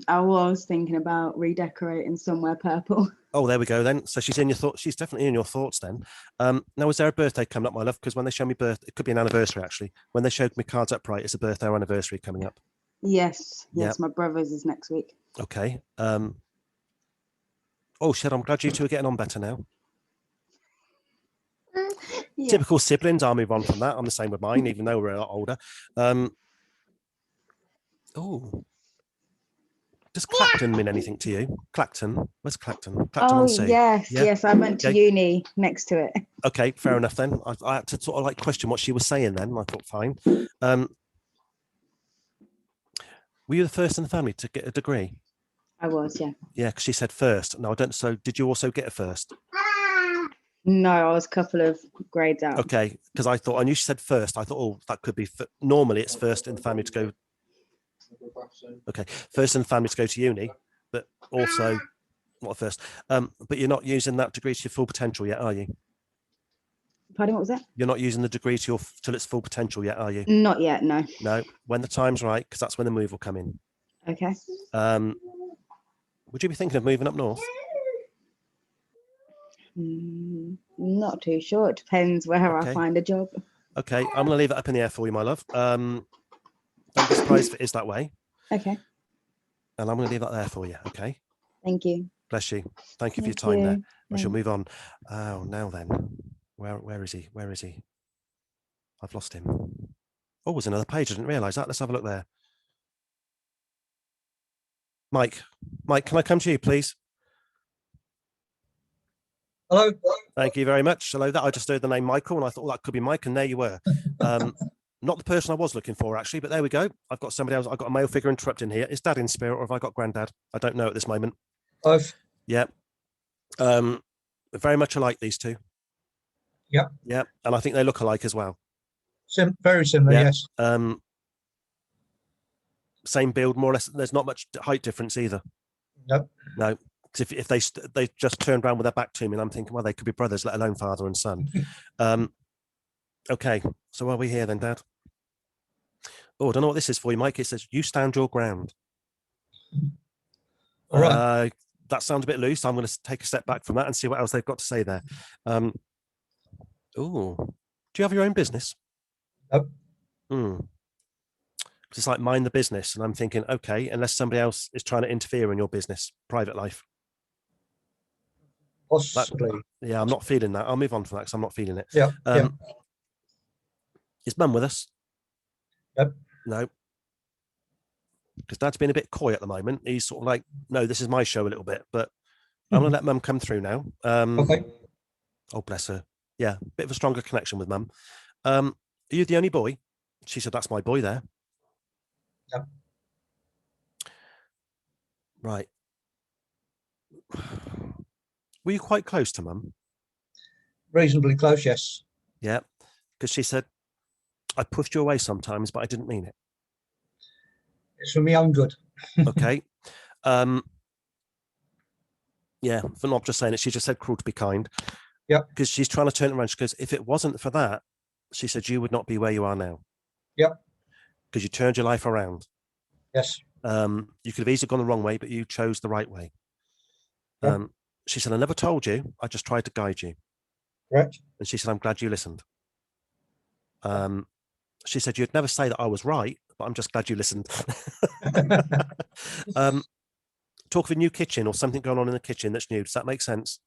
I was thinking about redecorating somewhere purple.
Oh, there we go then. So she's in your thoughts. She's definitely in your thoughts then. Now, is there a birthday coming up, my love? Because when they show me it could be an anniversary actually. When they showed me cards up right, it's a birthday or anniversary coming up.
Yes.
Yep.
My brother's is next week.
Okay. Oh shit, I'm glad you two are getting on better now.
Yeah.
Typical siblings. I'll move on from that. I'm the same with mine, even though we're a lot older. Oh. Does Clacton mean anything to you? Clacton? Where's Clacton? Clacton on Sea.
Yes.
Yeah?
Yes. I went to uni next to it.
Okay, fair enough then. I had to sort of like question what she was saying then. I thought, fine. Were you the first in the family to get a degree?
I was, yeah.
Yeah, because she said first. No, I don't. So did you also get a first?
No, I was a couple of grades out.
Okay, because I knew she said first. I thought, oh, that could be, normally it's first in the family to go. Okay, first in the family to go to uni, but also not first. But you're not using that degree to your full potential yet, are you?
Pardon, what was that?
You're not using the degree till its full potential yet, are you?
Not yet, no.
No, when the time's right, because that's when the move will come in.
Okay.
Would you be thinking of moving up north?
Not too sure. It depends where
Okay.
I find a job.
Okay, I'm going to leave it up in the air for you, my love. Don't be surprised if it is that way.
Okay.
And I'm going to leave that there for you, okay?
Thank you.
Bless you. Thank you for your
Thank
time there.
you.
I shall move on. Oh, now then. Where is he? Where is he? I've lost him. Oh, there's another page. I didn't realise that. Let's have a look there. Mike, can I come to you, please?
Hello.
Thank you very much. Hello, I just heard the name Michael and I thought that could be Mike, and there you were. Not the person I was looking for, actually, but there we go. I've got somebody else. I've got a male figure interrupting here. Is Dad in spirit or have I got Granddad? I don't know at this moment.
Both.
Yeah. Very much alike, these two.
Yep.
Yeah, and I think they look alike as well.
Very similar,
Yeah.
yes.
Same build, more or less. There's not much height difference either.
Nope.
No. Because if they just turned around with their back to me, and I'm thinking, well, they could be brothers, let alone father and son. Okay, so are we here then, Dad? Oh, I don't know what this is for you, Mike. It says, you stand your ground.
All right.
That sounds a bit loose. I'm going to take a step back from that and see what else they've got to say there. Oh, do you have your own business?
Nope.
It's like mind the business. And I'm thinking, okay, unless somebody else is trying to interfere in your business, private life.
Possibly.
Yeah, I'm not feeling that. I'll move on from that because I'm not feeling it.
Yeah.
Is Mum with us?
Yep.
No. Because Dad's been a bit coy at the moment. He's sort of like, no, this is my show a little bit, but I'm going to let Mum come through now.
Okay.
Oh, bless her. Yeah, bit of a stronger connection with Mum. Are you the only boy? She said, that's my boy there.
Yep.
Right. Were you quite close to Mum?
Reasonably close, yes.
Yeah, because she said, I pushed you away sometimes, but I didn't mean it.
It's for my own good.
Okay. Yeah, for not just saying it, she just said cruel to be kind.
Yeah.
Because she's trying to turn it around. She goes, if it wasn't for that, she said, you would not be where you are now.
Yeah.
Because you turned your life around.
Yes.
You could have easily gone the wrong way, but you chose the right way.
Yeah.
She said, I never told you. I just tried to guide you.
Correct.
And she said, I'm glad you listened. She said, you'd never say that I was right, but I'm just glad you listened. Talk of a new kitchen or something going on in the kitchen that's new. Does that make sense?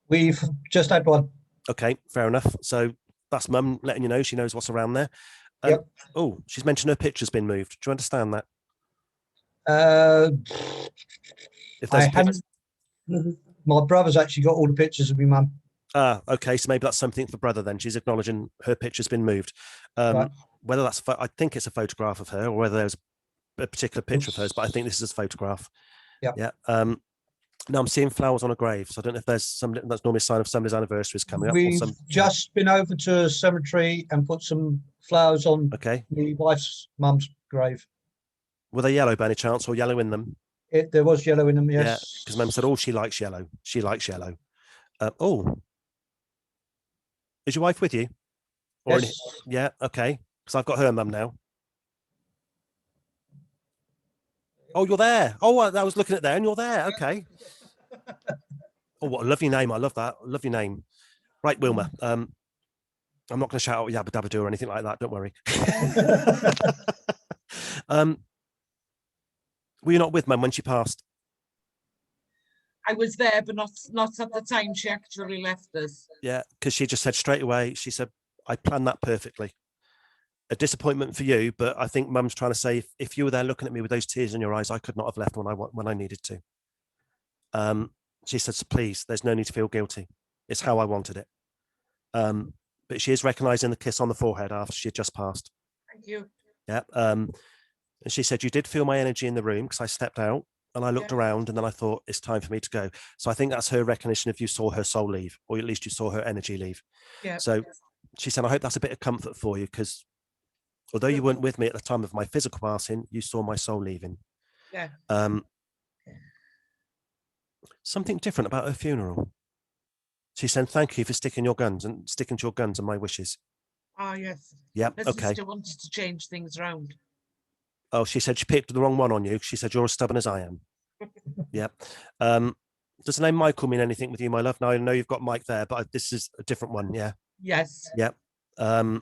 We've just had one.
Okay, fair enough. So that's Mum letting you know she knows what's around there.
Yep.
Oh, she's mentioned her picture's been moved. Do you understand that? If
I
there's
hadn't. My brother's actually got all the pictures of my mum.
Okay, so maybe that's something for brother then. She's acknowledging her picture's been moved.
Right.
Whether that's, I think it's a photograph of her, or whether there's a particular picture of hers, but I think this is a photograph.
Yep.
Yeah. Now I'm seeing flowers on a grave, so I don't know if there's something that's normally a sign of somebody's anniversary is coming up.
We've just been over to a cemetery and put some flowers on my wife's mum's grave.
Were they yellow by any chance, or yellow in them?
There was yellow in them, yes.
Yeah, because Mum said, oh, she likes yellow. She likes yellow. Oh, is your wife with you? Or
Yes.
Yeah, okay. Because I've got her mum now. Oh, you're there. Oh, I was looking at there and you're there. Okay. Oh, what a lovely name. I love that. Lovely name. Right, Wilma. I'm not going to shout out Yabba Dabba Doo or anything like that. Don't worry. Were you not with Mum when she passed?
I was there, but not at the time she actually left us.
Yeah, because she just said straight away, she said, I planned that perfectly. A disappointment for you, but I think Mum's trying to say, if you were there looking at me with those tears in your eyes, I could not have left when I needed to. She said, please, there's no need to feel guilty. It's how I wanted it. But she is recognising the kiss on the forehead after she had just passed.
Thank you.
Yeah. And she said, you did feel my energy in the room because I stepped out and I looked around and then I thought it's time for me to go. So I think that's her recognition if you saw her soul leave, or at least you saw her energy leave.
Yeah.
So she said, I hope that's a bit of comfort for you, because although you weren't with me at the time of my physical passing, you saw my soul leaving.
Yeah.
Something different about her funeral. She said, thank you for sticking to your guns and my wishes.
Oh, yes.
Yep.
My
Okay.
sister wanted to change things around.
Oh, she said she picked the wrong one on you. She said, you're as stubborn as I am. Yep. Does the name Michael mean anything with you, my love? Now, I know you've got Mike there, but this is a different one. Yeah.
Yes.
Yep. Do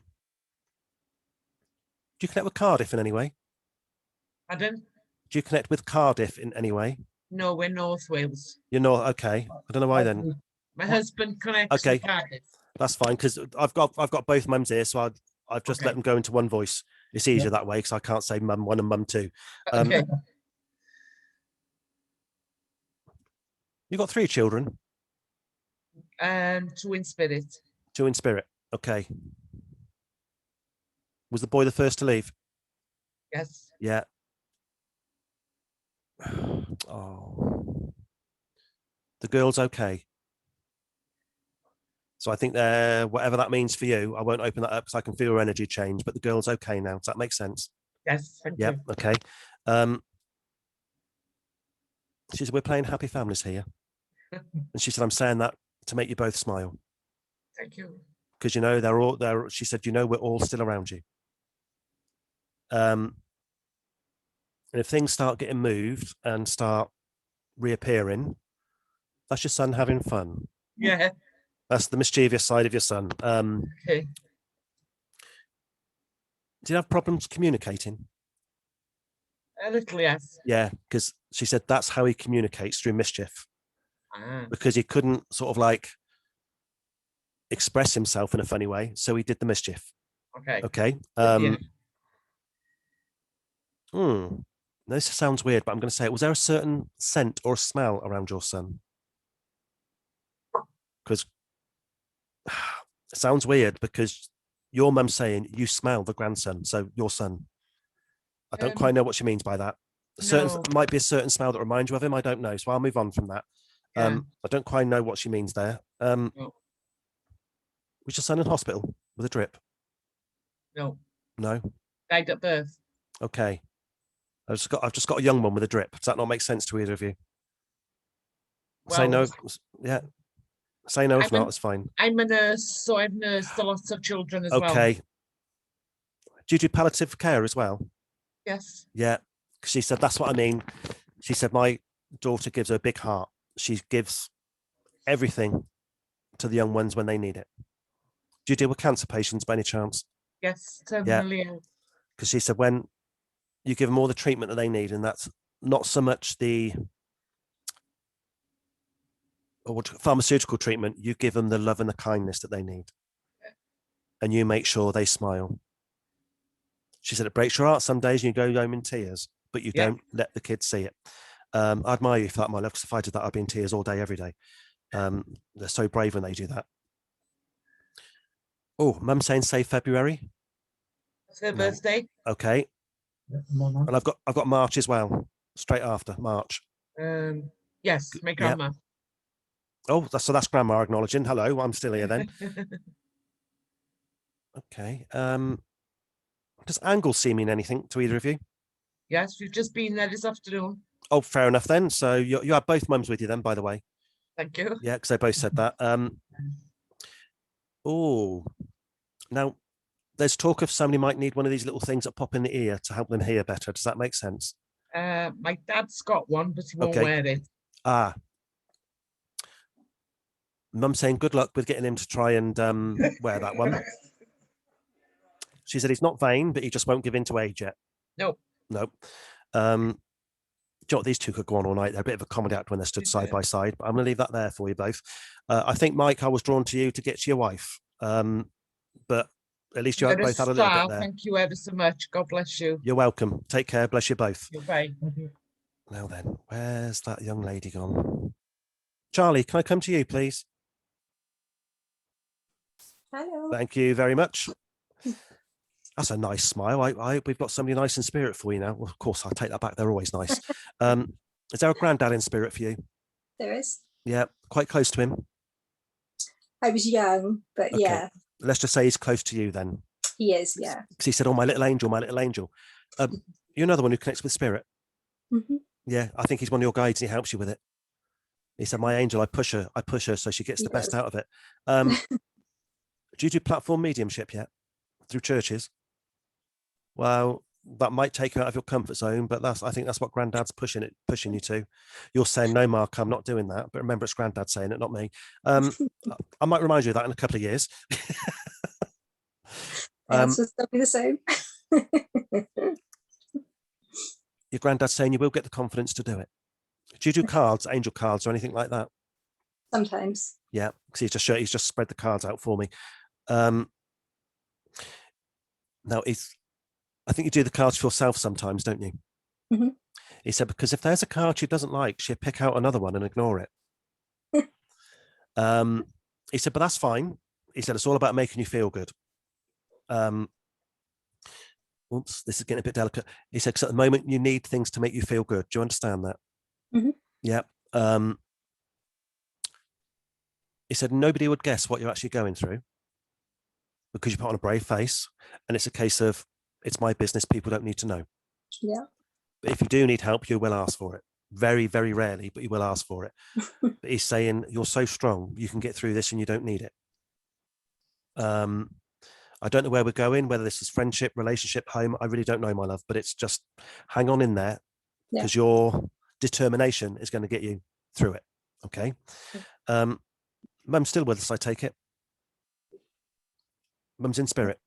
you connect with Cardiff in any way?
Pardon?
Do you connect with Cardiff in any way?
No, we're North Wales.
You're not. Okay. I don't know why then.
My husband connects
Okay.
with Cardiff.
That's fine, because I've got both mums here, so I've just let them go into one voice. It's easier that way because I can't say mum one and mum two.
Okay.
You've got 3 children?
2 in spirit.
2 in spirit. Okay. Was the boy the first to leave?
Yes.
Yeah. Oh. The girl's okay. So I think whatever that means for you, I won't open that up because I can feel her energy change, but the girl's okay now. Does that make sense?
Yes. Thank
Yep.
you.
Okay. She said, we're playing happy families here. And she said, I'm saying that to make you both smile.
Thank you.
Because, you know, they're all there. She said, you know, we're all still around you. And if things start getting moved and start reappearing, that's your son having fun.
Yeah.
That's the mischievous side of your son.
Okay.
Do you have problems communicating?
A little, yes.
Yeah, because she said that's how he communicates, through mischief.
Ah.
Because he couldn't sort of like express himself in a funny way, so he did the mischief.
Okay.
Okay.
Yeah.
This sounds weird, but I'm going to say it. Was there a certain scent or smell around your son? Because it sounds weird, because your mum's saying you smell the grandson, so your son. I don't quite know what she means by that. Might be a certain smell that reminds you of him. I don't know, so I'll move on from that.
Yeah.
I don't quite know what she means there.
No.
Was your son in hospital with a drip?
No.
No.
Died at birth.
Okay. I've just got a young one with a drip. Does that not make sense to either of you? Say no. Yeah. Say no if not. It's fine.
I'm a nurse, so I've nursed a lot of children as well.
Okay. Do you do palliative care as well?
Yes.
Yeah. She said, that's what I mean. She said, my daughter gives her a big heart. She gives everything to the young ones when they need it. Do you deal with cancer patients by any chance?
Yes, terminally ill.
Because she said when you give them all the treatment that they need, and that's not so much the pharmaceutical treatment, you give them the love and the kindness that they need. And you make sure they smile. She said it breaks your heart some days and you go home in tears, but you don't let the kids see it. I admire you for that, my love, because if I did that, I'd be in tears all day, every day. They're so brave when they do that. Oh, Mum's saying say February.
It's her birthday.
Okay. And I've got March as well, straight after March.
Yes, my grandma.
Oh, so that's grandma acknowledging. Hello, I'm still here then. Okay. Does Angle see mean anything to either of you?
Yes, we've just been there this afternoon.
Oh, fair enough then. So you have both mums with you then, by the way.
Thank you.
Yeah, because they both said that. Oh, now there's talk of somebody might need one of these little things that pop in the ear to help them hear better. Does that make sense?
My dad's got one, but he won't wear it.
Ah. Mum saying good luck with getting him to try and wear that one. She said he's not vain, but he just won't give in to age yet.
No.
Do you know what? These two could go on all night. They're a bit of a comedy act when they're stood side by side, but I'm going to leave that there for you both. I think, Mike, I was drawn to you to get to your wife, but at least you both had a little bit there.
Thank you ever so much. God bless you.
You're welcome. Take care. Bless you both.
Bye.
Now then, where's that young lady gone? Charlie, can I come to you, please?
Hello.
Thank you very much. That's a nice smile. We've got somebody nice in spirit for you now. Well, of course, I'll take that back. They're always nice. Is there a granddad in spirit for you?
There is.
Yeah, quite close to him.
I was young, but
Okay.
yeah,
Let's just say he's close to you then.
he is. Yeah.
Because he said, "Oh, my little angel, my little angel." You're another one who connects with spirit.
Mhm.
Yeah, I think he's one of your guides and he helps you with it. He said, "My angel, I push her so she gets the best
Yes.
out of it." Do you do platform mediumship yet through churches? Well, that might take you out of your comfort zone, but I think that's what Granddad's pushing you to. You're saying, "No, Mark, I'm not doing that." But remember, it's Granddad saying it, not me. I might remind you of that in a couple of years.
It's just be the same.
Your Granddad's saying you will get the confidence to do it. Do you do cards, angel cards, or anything like that?
Sometimes.
Yeah, because he's just spread the cards out for me. Now, I think you do the cards for yourself sometimes, don't you?
Mm-hmm.
He said, because if there's a card she doesn't like, she'll pick out another one and ignore it. He said, but that's fine. He said, it's all about making you feel good. Oops, this is getting a bit delicate. He said, because at the moment you need things to make you feel good. Do you understand that?
Mm-hmm.
Yeah. He said, nobody would guess what you're actually going through because you put on a brave face, and it's a case of, it's my business, people don't need to know.
Yeah.
But if you do need help, you will ask for it. Very, very rarely, but you will ask for it. But he's saying, you're so strong, you can get through this and you don't need it. I don't know where we're going, whether this is friendship, relationship, home. I really don't know, my love, but it's just hang on in there because your determination is going to get you through it. Okay. Mum's still with us, I take it. Mum's in spirit.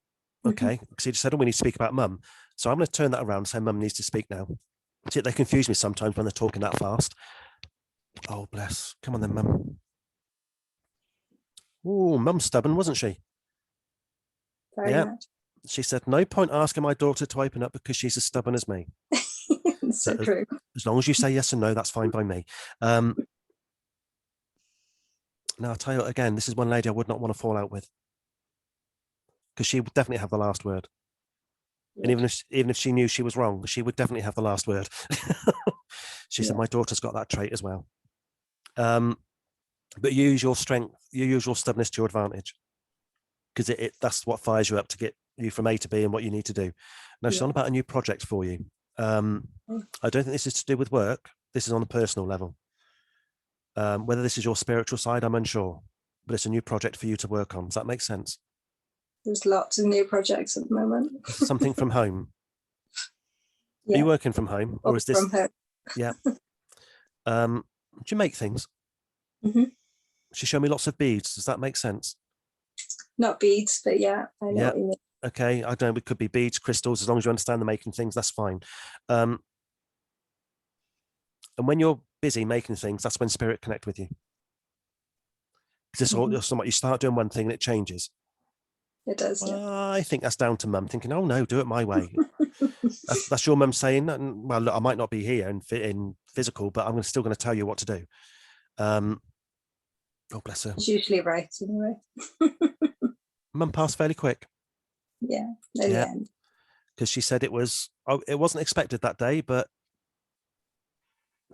Okay. Because he just said, oh, we need to speak about Mum. So I'm going to turn that around and say Mum needs to speak now. See, they confuse me sometimes when they're talking that fast. Oh, bless. Come on then, Mum. Oh, Mum's stubborn, wasn't she?
Very much.
She said, no point asking my daughter to open up because she's as stubborn as me.
So true.
As long as you say yes and no, that's fine by me. Now, I'll tell you what, again, this is one lady I would not want to fall out with because she would definitely have the last word. Yeah. And even if she knew she was wrong, she would definitely have the last word. She said, my daughter's got that trait as well. But you use your strength, you use your stubbornness to your advantage because that's what fires you up to get you from A to B and what you need to do. Now, she's on about a new project for you. I don't think this is to do with work. This is on a personal level. Whether this is your spiritual side, I'm unsure, but it's a new project for you to work on. Does that make sense?
There's lots of new projects at the moment.
Something from home. Yeah. Are you working from home, or is this
from home?
Yeah. Do you make things?
Mm-hmm.
She showed me lots of beads. Does that make sense?
Not beads, but yeah, I know what you mean.
Okay, I don't know, it could be beads, crystals, as long as you understand the making things, that's fine. And when you're busy making things, that's when spirit connect with you. Because you start doing one thing and it changes.
It does.
Well,
Yeah.
I think that's down to mum thinking, oh no, do it my way. that's your mum saying, well, look, I might not be here in physical, but I'm still going to tell you what to do. Oh, bless her.
It's usually right anyway.
Mum passed fairly quick.
Yeah. In the end.
Because she said it wasn't expected that day, but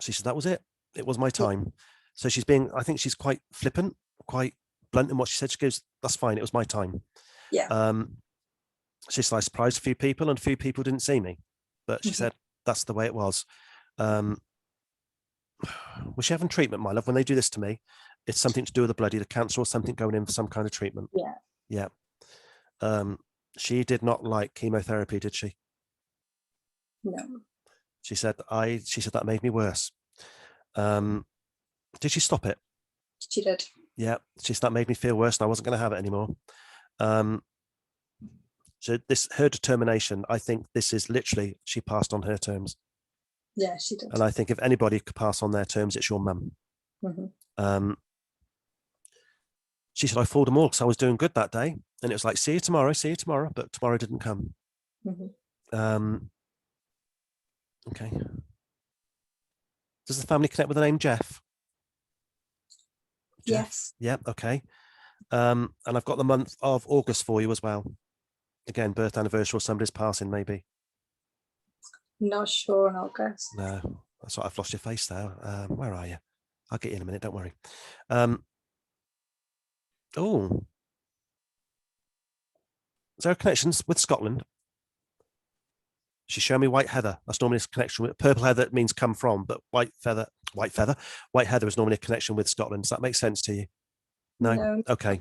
she said that was it. It was my time. So I think she's quite flippant, quite blunt in what she said. She goes, that's fine. It was my time.
Yeah.
She said, I surprised a few people and a few people didn't see me, but she said, that's the way it was. Was she having treatment, my love? When they do this to me, it's something to do with the blood, either cancer or something going in for some kind of treatment.
Yeah.
Yeah. She did not like chemotherapy, did she?
No.
She said that made me worse. Did she stop it?
She did.
Yeah. She said that made me feel worse and I wasn't going to have it anymore. So her determination, I think this is literally, she passed on her terms.
Yeah, she did.
And I think if anybody could pass on their terms, it's your mum. She said, I fooled them all because I was doing good that day. And it was like, see you tomorrow, but tomorrow didn't come. Okay. Does the family connect with the name Jeff?
Yes.
Yeah, okay. And I've got the month of August for you as well. Again, birth anniversary or somebody's passing, maybe.
Not sure on August.
No, that's what I've lost your face there. Where are you? I'll get you in a minute, don't worry. Oh. Is there a connection with Scotland? She's showing me white heather. That's normally a connection with purple heather. It means come from, but white heather is normally a connection with Scotland. Does that make sense to you? No? Okay.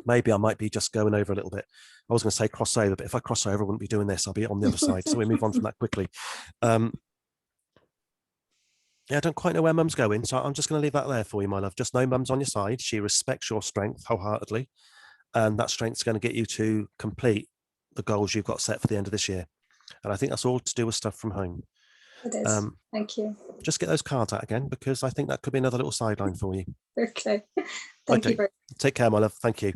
Maybe I might be just going over a little bit. I was going to say crossover, but if I cross over, I wouldn't be doing this. I'll be on the other side. So we move on from that quickly. Yeah, I don't quite know where mum's going. So I'm just going to leave that there for you, my love. Just know mum's on your side. She respects your strength wholeheartedly. And that strength's going to get you to complete the goals you've got set for the end of this year. And I think that's all to do with stuff from home.
It is. Thank you.
Just get those cards out again, because I think that could be another little sideline for you.
Okay. Thank you very much.
Take care, my love. Thank you.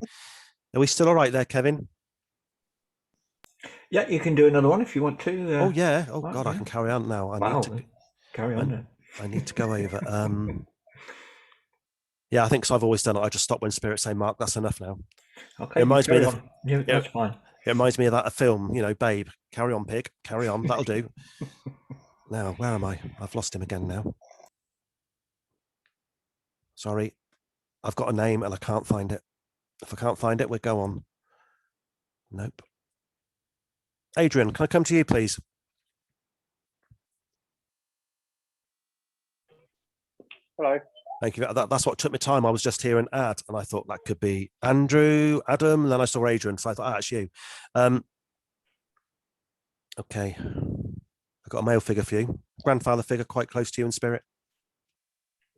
Are we still all right there, Kevin?
Yeah, you can do another one if you want to.
Oh, yeah. Oh, God, yeah. I can carry on now. I need to
carry on.
I need to go over. Yeah, I think so. I've always done it. I just stop when spirits say, Mark, that's enough now.
Okay.
It reminds me of
that's fine.
It reminds me of that film, Babe, carry on, pig, carry on. That'll do. Now, where am I? I've lost him again now. Sorry. I've got a name and I can't find it. If I can't find it, we'll go on. Nope. Adrian, can I come to you, please?
Hello.
Thank you. That's what took me time. I was just hearing ad, and I thought that could be Andrew, Adam, and then I saw Adrian, so I thought, that's you. Okay. I've got a male figure for you. Grandfather figure quite close to you in spirit.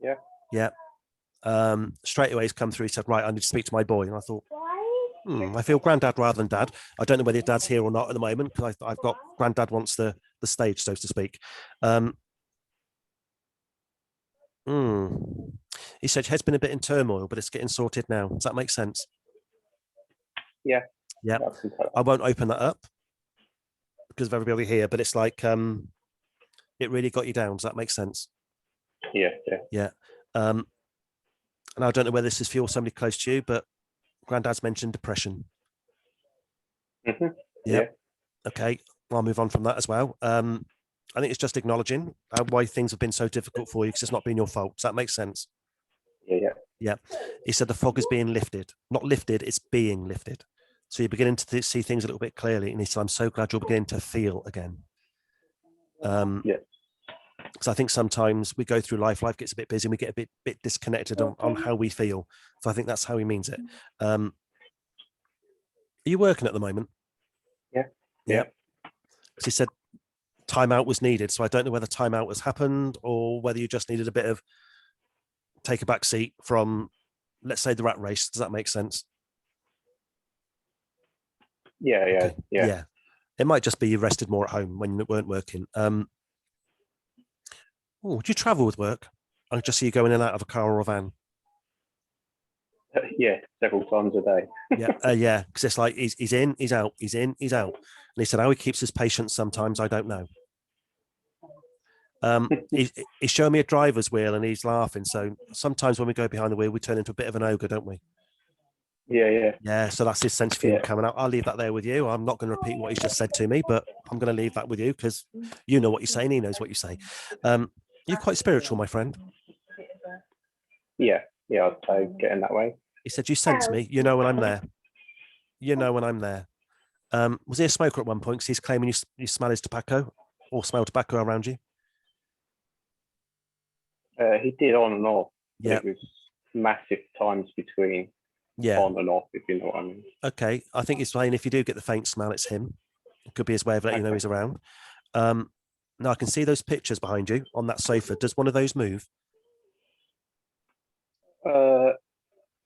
Yeah.
Yeah. Straight away he's come through. He said, right, I need to speak to my boy. And I thought, I feel granddad rather than dad. I don't know whether your dad's here or not at the moment, because I've got granddad wants the stage, so to speak. He said your head's been a bit in turmoil, but it's getting sorted now. Does that make sense?
Yeah.
Yeah. I won't open that up because of everybody here, but it's like it really got you down. Does that make sense?
Yeah.
And I don't know whether this is for you or somebody close to you, but granddad's mentioned depression. Yeah. Okay. I'll move on from that as well. I think it's just acknowledging why things have been so difficult for you, because it's not been your fault. Does that make sense? Yeah. He said the fog is being lifted. Not lifted, it's being lifted. So you're beginning to see things a little bit clearly. And he said, I'm so glad you're beginning to feel again. Because I think sometimes we go through life gets a bit busy and we get a bit disconnected on how we feel. So I think that's how he means it. Are you working at the moment? Yeah. Because he said timeout was needed. So I don't know whether timeout has happened or whether you just needed a bit of take a back seat from, let's say, the rat race. Does that make sense?
Yeah, yeah,
Okay.
yeah.
Yeah. It might just be you rested more at home when you weren't working. Oh, do you travel with work? I just see you going in and out of a car or a van.
Yeah, several times a day.
Yeah, because it's like he's in, he's out, he's in, he's out. And he said how he keeps his patience sometimes, I don't know. He's showing me a driver's wheel and he's laughing. So sometimes when we go behind the wheel, we turn into a bit of an ogre, don't we?
Yeah.
Yeah, so that's his sense of humor coming out. I'll leave that there with you. I'm not going to repeat what he's just said to me, but I'm going to leave that with you because you know what you're saying. He knows what you say. You're quite spiritual, my friend.
Yeah, I'd say getting that way.
He said, you sense me. You know when I'm there. You know when I'm there. Was he a smoker at one point? Because he's claiming you smell his tobacco or smell tobacco around you.
He did on and off.
Yeah.
It was massive times between on and off, if you know what I mean.
Okay. I think he's saying if you do get the faint smell, it's him. It could be his way of letting you know he's around. Now I can see those pictures behind you on that sofa. Does one of those move?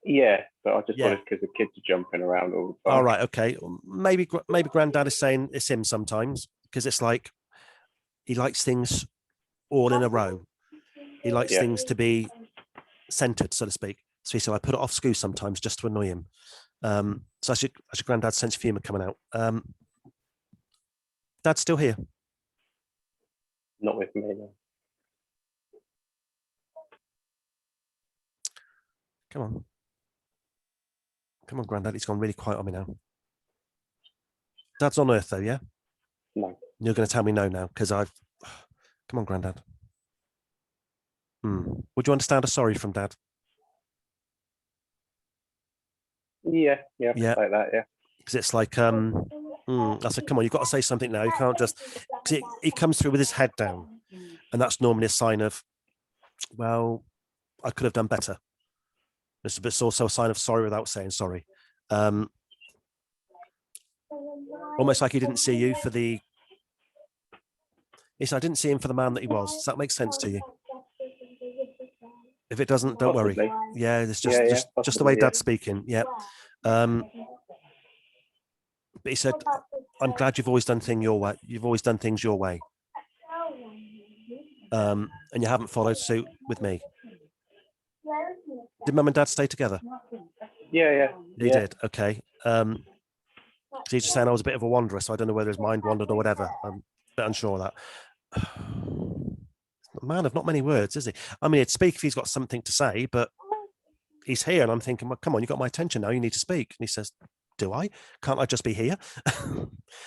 Yeah, but I just wanted because the kids are jumping around all the time.
All right, okay. Maybe Granddad is saying it's him sometimes because it's like he likes things all in a row. He likes things to be centered, so to speak. So he said I put it off school sometimes just to annoy him. So that's your Granddad's sense of humor coming out. Dad's still here.
Not with me, no.
Come on, Grandad. He's gone really quiet on me now. Dad's on Earth, though, yeah?
No.
You're going to tell me no now, because I've... Come on, Grandad. Would you understand a sorry from Dad?
Yeah, like that, yeah.
Because it's like, I said, come on, you've got to say something now. You can't just... Because he comes through with his head down, and that's normally a sign of, well, I could have done better. It's also a sign of sorry without saying sorry. Almost like he didn't see you for the... He said, I didn't see him for the man that he was. Does that make sense to you? If it doesn't, don't worry. Yeah, it's just the way Dad's speaking. Yeah. But he said, I'm glad you've always done things your way. You've always done things your way. And you haven't followed suit with me. Did Mum and Dad stay together?
Yeah.
They did. Okay. So he's just saying I was a bit of a wanderer, so I don't know whether his mind wandered or whatever. I'm a bit unsure of that. A man of not many words, is he? I mean, he'd speak if he's got something to say, but he's here, and I'm thinking, well, come on, you got my attention now. You need to speak. And he says, do I? Can't I just be here?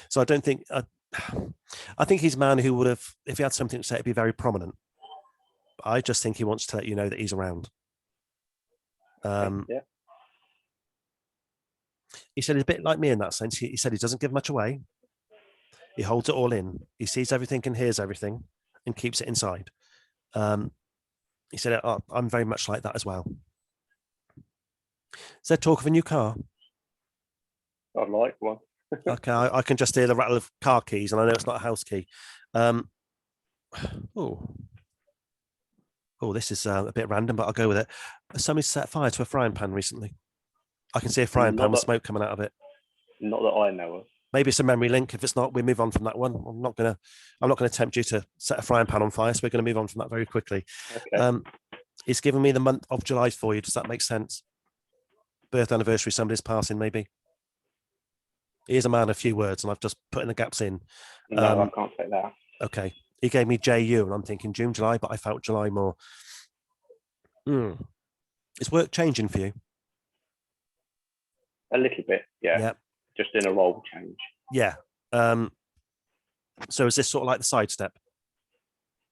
So I don't think... I think he's a man who would have, if he had something to say, it'd be very prominent. I just think he wants to let you know that he's around. He said he's a bit like me in that sense. He said he doesn't give much away. He holds it all in. He sees everything and hears everything and keeps it inside. He said, I'm very much like that as well. Is there talk of a new car?
I'd like one.
Okay, I can just hear the rattle of car keys, and I know it's not a house key. This is a bit random, but I'll go with it. Somebody set fire to a frying pan recently. I can see a frying pan with smoke coming out of it.
Not that I know of.
Maybe it's a memory link. If it's not, we move on from that one. I'm not gonna tempt you to set a frying pan on fire, so we're going to move on from that very quickly.
Okay.
He's given me the month of July for you. Does that make sense? Birth anniversary, somebody's passing, maybe. He is a man of few words, and I've just put in the gaps in.
No, I can't say that.
Okay. He gave me JU, and I'm thinking June, July, but I felt July more. Is work changing for you?
A little bit, yeah. Just in a role change.
Yeah. So is this sort of like the sidestep?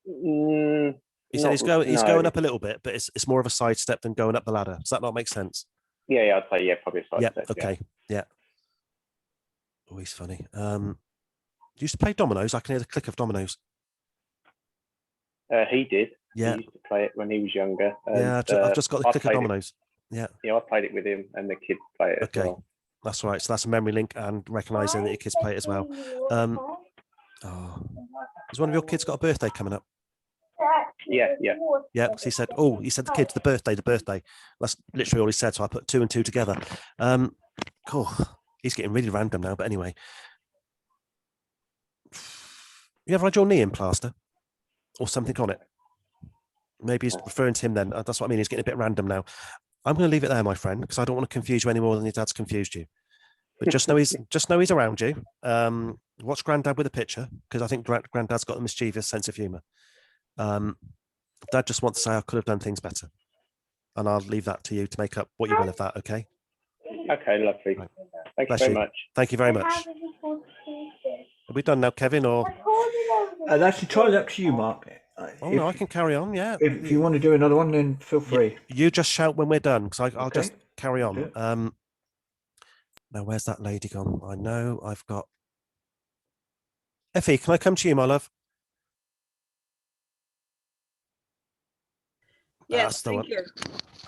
He said he's going up a little bit, but it's more of a sidestep than going up the ladder. Does that not make sense?
Yeah, I'd say probably a sidestep.
Okay. Yeah. Oh, he's funny. You used to play dominoes. I can hear the click of dominoes.
He did.
Yeah.
He used to play it when he was younger. And,
I've just got the click of dominoes. Yeah.
Yeah, I played it with him, and the kids play it as well.
That's right. So that's a memory link and recognising that your kids play it as well. Has one of your kids got a birthday coming up?
Yeah.
Yeah. So he said the kids, the birthday. That's literally all he said. So I put two and two together. Cool. he's getting really random now. But anyway, you ever had your knee in plaster or something on it? Maybe he's referring to him then. That's what I mean. He's getting a bit random now. I'm going to leave it there, my friend, because I don't want to confuse you any more than your dad's confused you. But just know he's around you. Watch Grandad with a picture, because I think Grandad's got a mischievous sense of humour. Dad just wants to say I could have done things better, and I'll leave that to you to make up what you will of that. Okay.
Okay, lovely. Right. Thank you very much.
Thank you very much. Are we done now, Kevin? Or
that's entirely up to you, Mark.
No, I can carry on. Yeah.
If you want to do another one, then feel free.
You just shout when we're done, because I'll just carry on. Now, where's that lady gone? I know I've got. Effie, can I come to you, my love?
Yes, thank you.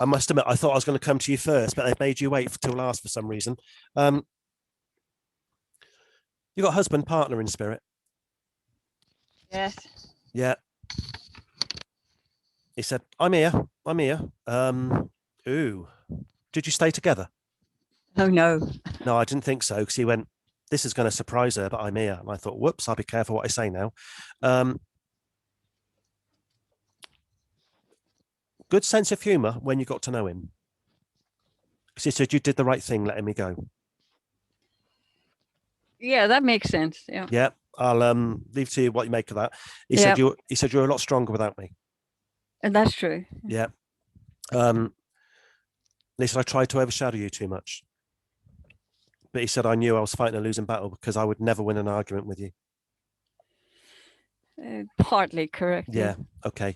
I must admit, I thought I was going to come to you first, but they've made you wait till last for some reason. You got husband, partner in spirit?
Yes.
Yeah. He said, I'm here. Ooh. Did you stay together?
Oh, no.
No, I didn't think so, because he went, this is going to surprise her, but I'm here. And I thought, whoops, I'll be careful what I say now. Good sense of humour when you got to know him. Because he said you did the right thing letting me go.
Yeah, that makes sense. Yeah.
Yeah, I'll leave to you what you make of that. He said you're a lot stronger without me.
And that's true.
Yeah. He said I tried to overshadow you too much. But he said I knew I was fighting a losing battle because I would never win an argument with you.
Partly correct.
Yeah. Okay.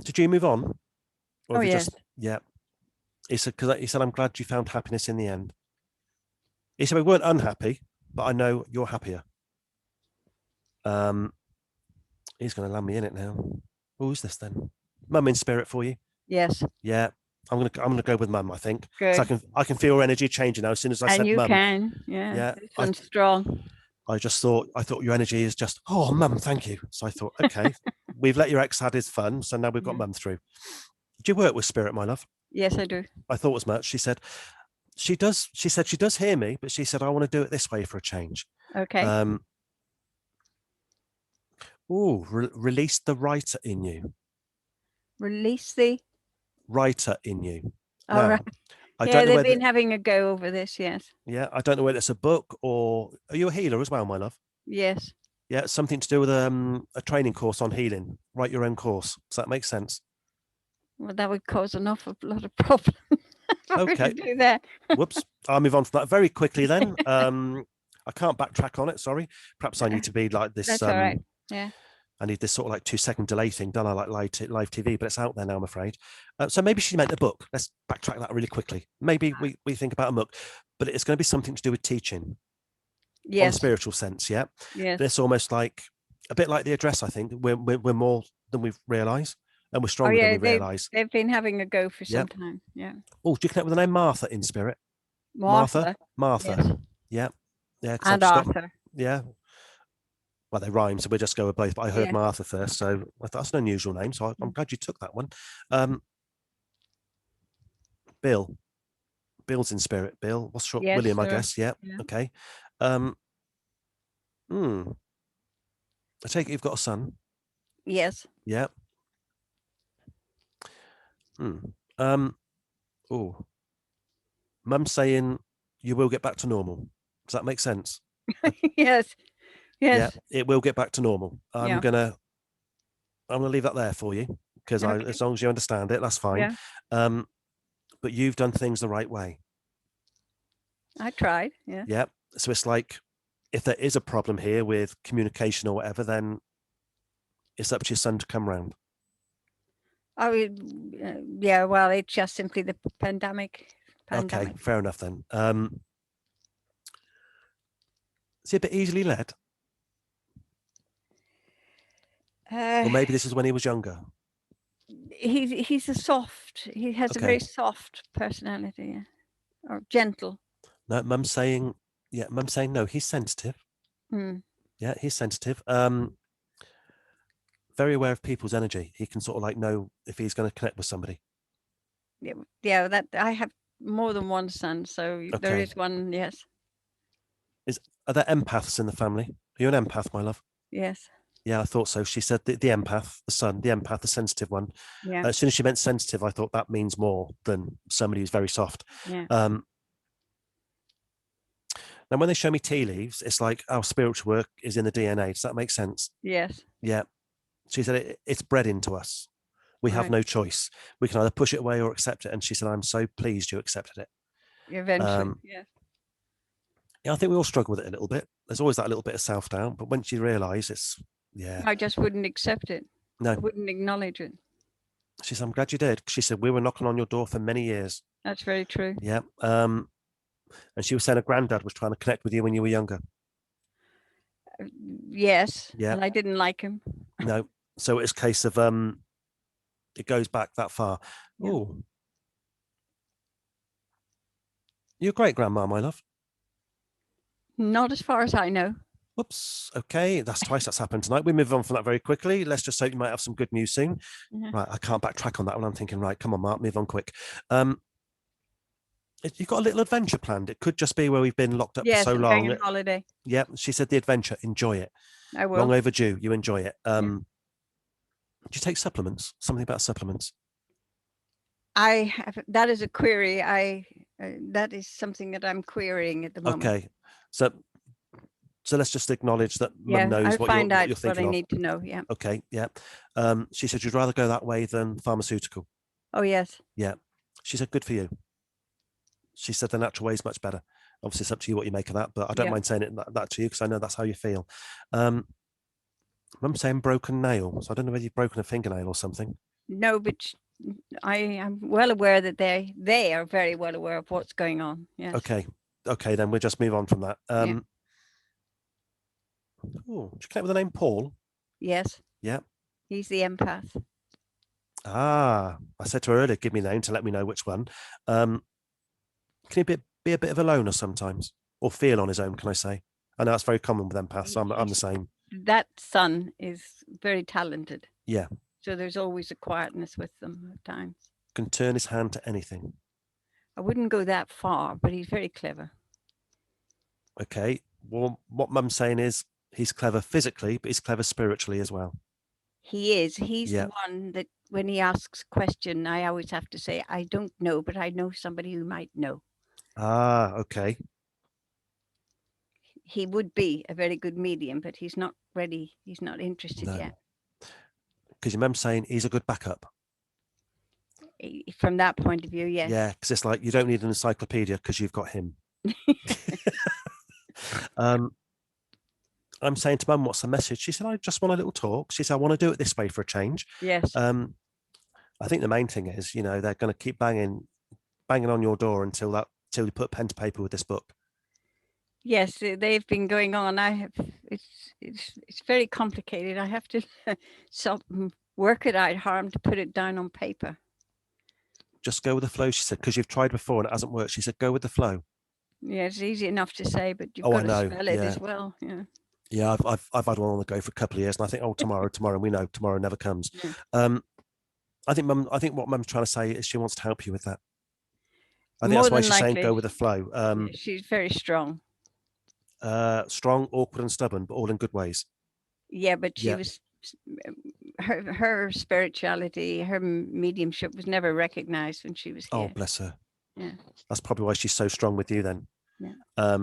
Did you move on?
Or yes.
Yeah. He said, I'm glad you found happiness in the end. He said we weren't unhappy, but I know you're happier. He's going to land me in it now. Who's this then? Mum in spirit for you?
Yes.
Yeah. I'm gonna go with Mum, I think.
Good.
So I can feel her energy changing now as soon as I said Mum.
And you can. Yeah.
Yeah.
This one's strong.
I thought your energy is just, oh, Mum, thank you. So I thought, okay, we've let your ex had his fun, so now we've got Mum through. Do you work with spirit, my love?
Yes, I do.
I thought as much. She said she does hear me, but she said I want to do it this way for a change.
Okay.
Release the writer in you.
Release the
writer in you.
All right. They've been having a go over this, yes.
Yeah, I don't know whether it's a book or... Are you a healer as well, my love?
Yes.
Yeah, something to do with a training course on healing. Write your own course. Does that make sense?
Well, that would cause a lot of problems.
Okay.
Do that.
Whoops. I'll move on from that very quickly then. I can't backtrack on it, sorry. Perhaps I need to be like this.
That's all right. Yeah.
I need this sort of like 2-second delay thing done. I like live TV, but it's out there now, I'm afraid. So maybe she meant a book. Let's backtrack that really quickly. Maybe we think about a book, but it's going to be something to do with teaching.
Yes.
On a spiritual sense, yeah.
Yes.
But it's almost like a bit like the address, I think. We're more than we realise, and we're stronger than we realise.
They've been having a go for some time. Yeah.
Oh, do you connect with the name Martha in spirit?
Martha.
Yes. Yeah. Yeah.
And Arthur.
Yeah. Well, they rhyme, so we'll just go with both. But I heard Martha first, so I thought that's an unusual name. So I'm glad you took that one. Bill. Bill's in spirit. Bill. What's short?
Yes,
William,
sir.
I guess. Yeah. Okay. I take it you've got a son.
Yes.
Yeah. Mum's saying you will get back to normal. Does that make sense?
Yes. Yes.
Yeah, it will get back to normal. I'm gonna leave that there for you because as long as you understand it, that's fine.
Yeah.
But you've done things the right way.
I tried. Yeah.
Yeah. So it's like if there is a problem here with communication or whatever, then it's up to your son to come round.
Yeah. Well, it's just simply the pandemic.
Okay, fair enough then. Is he a bit easily led? Or maybe this is when he was younger.
He's a soft. He has a very soft personality, or gentle.
No, Mum's saying no. He's sensitive. Yeah, he's sensitive. Very aware of people's energy. He can sort of like know if he's going to connect with somebody.
Yeah. That I have more than one son, so there
Okay.
is one. Yes.
Are there empaths in the family? Are you an empath, my love?
Yes.
Yeah, I thought so. She said the empath, the son, the empath, the sensitive one.
Yeah.
As soon as she meant sensitive, I thought that means more than somebody who's very soft.
Yeah.
Now, when they show me tea leaves, it's like, oh, spiritual work is in the DNA. Does that make sense?
Yes.
Yeah. She said it's bred into us. We have
Right.
no choice. We can either push it away or accept it. And she said, I'm so pleased you accepted it.
Eventually, yes.
Yeah, I think we all struggle with it a little bit. There's always that little bit of self-doubt, but once you realise it's, yeah.
I just wouldn't accept it.
No.
I wouldn't acknowledge it.
She said, I'm glad you did. She said, we were knocking on your door for many years.
That's very true.
Yeah. And she was saying her granddad was trying to connect with you when you were younger.
Yes.
Yeah.
And I didn't like him.
No. So it's a case of, it goes back that far. Yeah. Oh. You're a great grandma, my love.
Not as far as I know.
Whoops. Okay, that's twice that's happened tonight. We move on from that very quickly. Let's just hope you might have some good news soon.
Yeah.
Right, I can't backtrack on that one. I'm thinking, right, come on, Mark, move on quick. You've got a little adventure planned. It could just be where we've been locked up for so
I'm
long.
going on holiday.
Yeah, she said the adventure. Enjoy it.
I will.
Long overdue. You enjoy it. Do you take supplements? Something about supplements?
I have. That is a query. That is something that I'm querying at the moment.
Okay, so let's just acknowledge that
Yeah,
Mum knows
I'll
what
find
you're
out
thinking
what I
of.
need to know. Yeah.
Okay, yeah. She said you'd rather go that way than pharmaceutical.
Oh yes.
Yeah. She said good for you. She said the natural way is much better. Obviously, it's up to you what you make of that, but I don't mind saying it that to you because I know that's how you feel. Mum's saying broken nail, so I don't know whether you've broken a fingernail or something.
No, but I am well aware that they are very well aware of what's going on. Yes.
Okay, then we'll just move on from that. Oh, did you connect with the name Paul?
Yes.
Yeah.
He's the empath.
Ah, I said to her earlier, give me a name to let me know which one. Can he be a bit of a loner sometimes, or feel on his own? Can I say? I know that's very common with empaths. So I'm the same.
That son is very talented.
Yeah.
So there's always a quietness with them at times.
Can turn his hand to anything.
I wouldn't go that far, but he's very clever.
Okay. Well, what Mum's saying is he's clever physically, but he's clever spiritually as well.
He is. He's the one that when he asks a question, I always have to say, I don't know, but I know somebody who might know.
Ah, okay.
He would be a very good medium, but he's not ready. He's not interested yet.
Because your Mum's saying he's a good backup.
From that point of view, yes.
Yeah, because it's like you don't need an encyclopedia because you've got him. I'm saying to Mum, what's the message? She said, I just want a little talk. She said, I want to do it this way for a change.
Yes.
I think the main thing is, they're going to keep banging on your door until you put pen to paper with this book.
Yes, they've been going on. It's very complicated. I have to work it out how to put it down on paper.
Just go with the flow, she said, because you've tried before and it hasn't worked. She said, go with the flow.
Yeah, it's easy enough to say, but you've got to spell it as well. Yeah.
Yeah, I've had one on the go for a couple of years, and I think, tomorrow, and we know tomorrow never comes. Yeah. I think what Mum's trying to say is she wants to help you with that. I think that's why she's saying go with the flow.
She's very strong.
Strong, awkward, and stubborn, but all in good ways.
Yeah, but she was her spirituality, her mediumship was never recognized when she was here.
Oh, bless her.
Yeah,
that's probably why she's so strong with you then.
Yeah.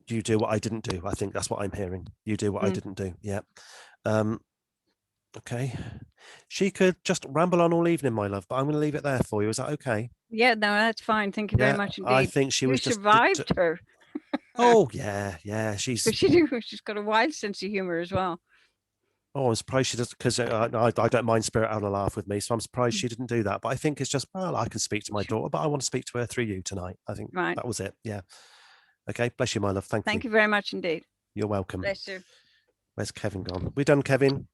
You do what I didn't do. I think that's what I'm hearing. You do what I didn't do. Yeah. Okay. She could just ramble on all evening, my love, but I'm going to leave it there for you. Is that okay?
Yeah, no, that's fine. Thank you very much indeed.
I think she was
survived her.
Oh yeah. She's
got a wild sense of humor as well.
Oh, I'm surprised she does, because I don't mind Spirit having a laugh with me, so I'm surprised she didn't do that. But I think it's just, well, I can speak to my daughter, but I want to speak to her through you tonight. I think that was it. Yeah. Okay. Bless you, my love. Thank you.
Thank you very much indeed.
You're welcome.
Bless you.
Where's Kevin gone? We done, Kevin?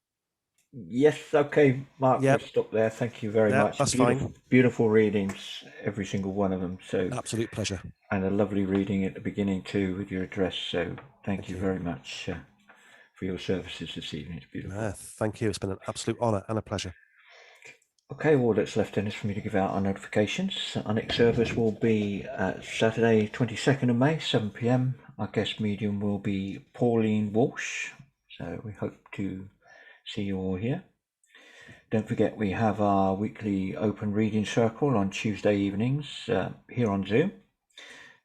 Yes. Okay, Mark. Yep. We'll stop there. Thank you very much.
That's fine.
Beautiful readings, every single one of them. So
absolute pleasure.
And a lovely reading at the beginning too with your address. So thank you very much for your services this evening. It's beautiful.
Thank you. It's been an absolute honour and a pleasure.
Okay, all that's left then is for me to give out our notifications. Our next service will be Saturday 22nd of May, 7 p.m. Our guest medium will be Pauline Walsh, so we hope to see you all here. Don't forget we have our weekly open reading circle on Tuesday evenings here on Zoom.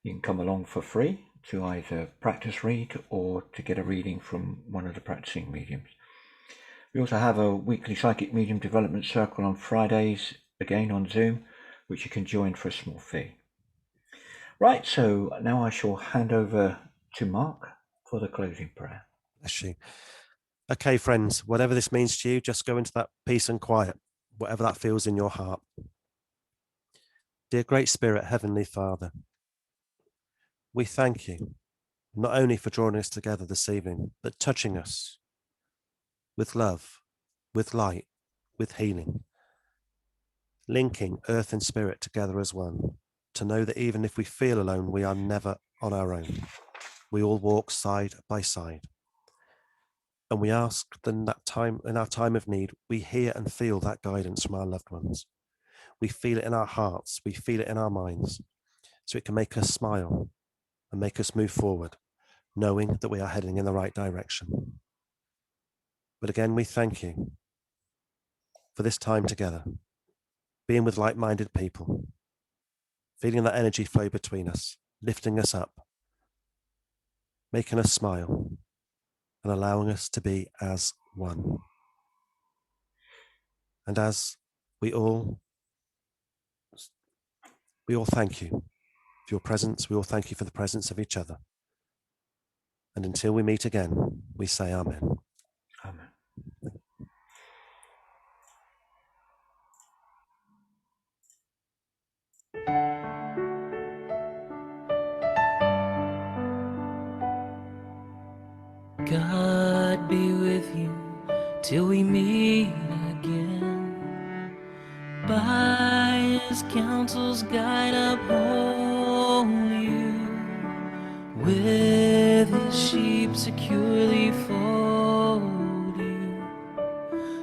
You can come along for free to either practice read or to get a reading from one of the practicing mediums. We also have a weekly psychic medium development circle on Fridays, again on Zoom, which you can join for a small fee. Right, so now I shall hand over to Mark for the closing prayer.
Bless you. Okay, friends, whatever this means to you, just go into that peace and quiet, whatever that feels in your heart. Dear Great Spirit, Heavenly Father, we thank you not only for drawing us together this evening, but touching us with love, with light, with healing, linking earth and spirit together as one, to know that even if we feel alone, we are never on our own. We all walk side by side. And we ask that in our time of need, we hear and feel that guidance from our loved ones. We feel it in our hearts, we feel it in our minds, so it can make us smile and make us move forward, knowing that we are heading in the right direction. But again, we thank you for this time together, being with like-minded people, feeling that energy flow between us, lifting us up, making us smile, and allowing us to be as one. And as we all thank you for your presence, we all thank you for the presence of each other. And until we meet again, we say Amen.
Amen.
God be with you till we meet again. By his counsel's guide uphold you, with his sheep securely fold you.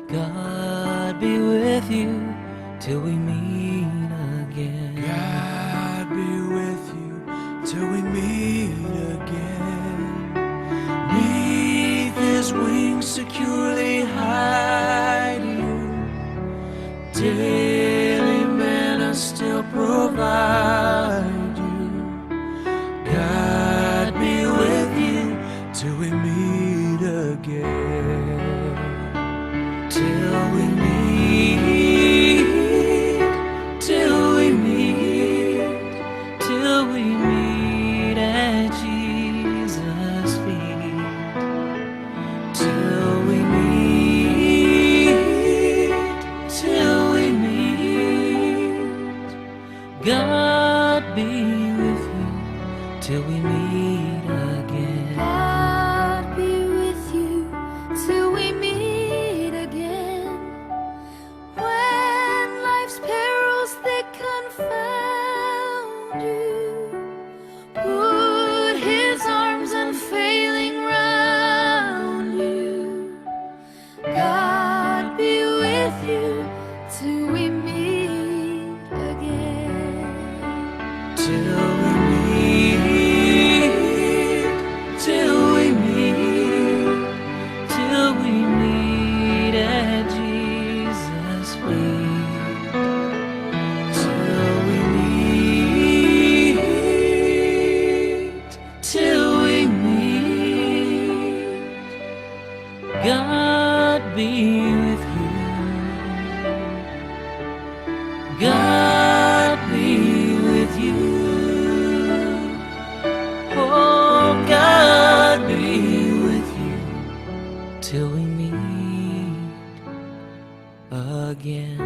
God be with you till we meet again.
God be with you till we meet again. Neath his wings securely hide you. Daily manna still provide you. God be with you till we meet again. Till we meet, till we meet, till we meet at Jesus' feet. Till we meet, till we meet. God be with you till we meet again.
God be with you till we meet again. When life's perils thick confound you, put his arms unfailing round you. God be with you till we meet again.
Till we meet, till we meet,
till we meet at Jesus' feet.
till we meet, till we meet.
God be with you. God be with you. Oh, God be with you till we meet again.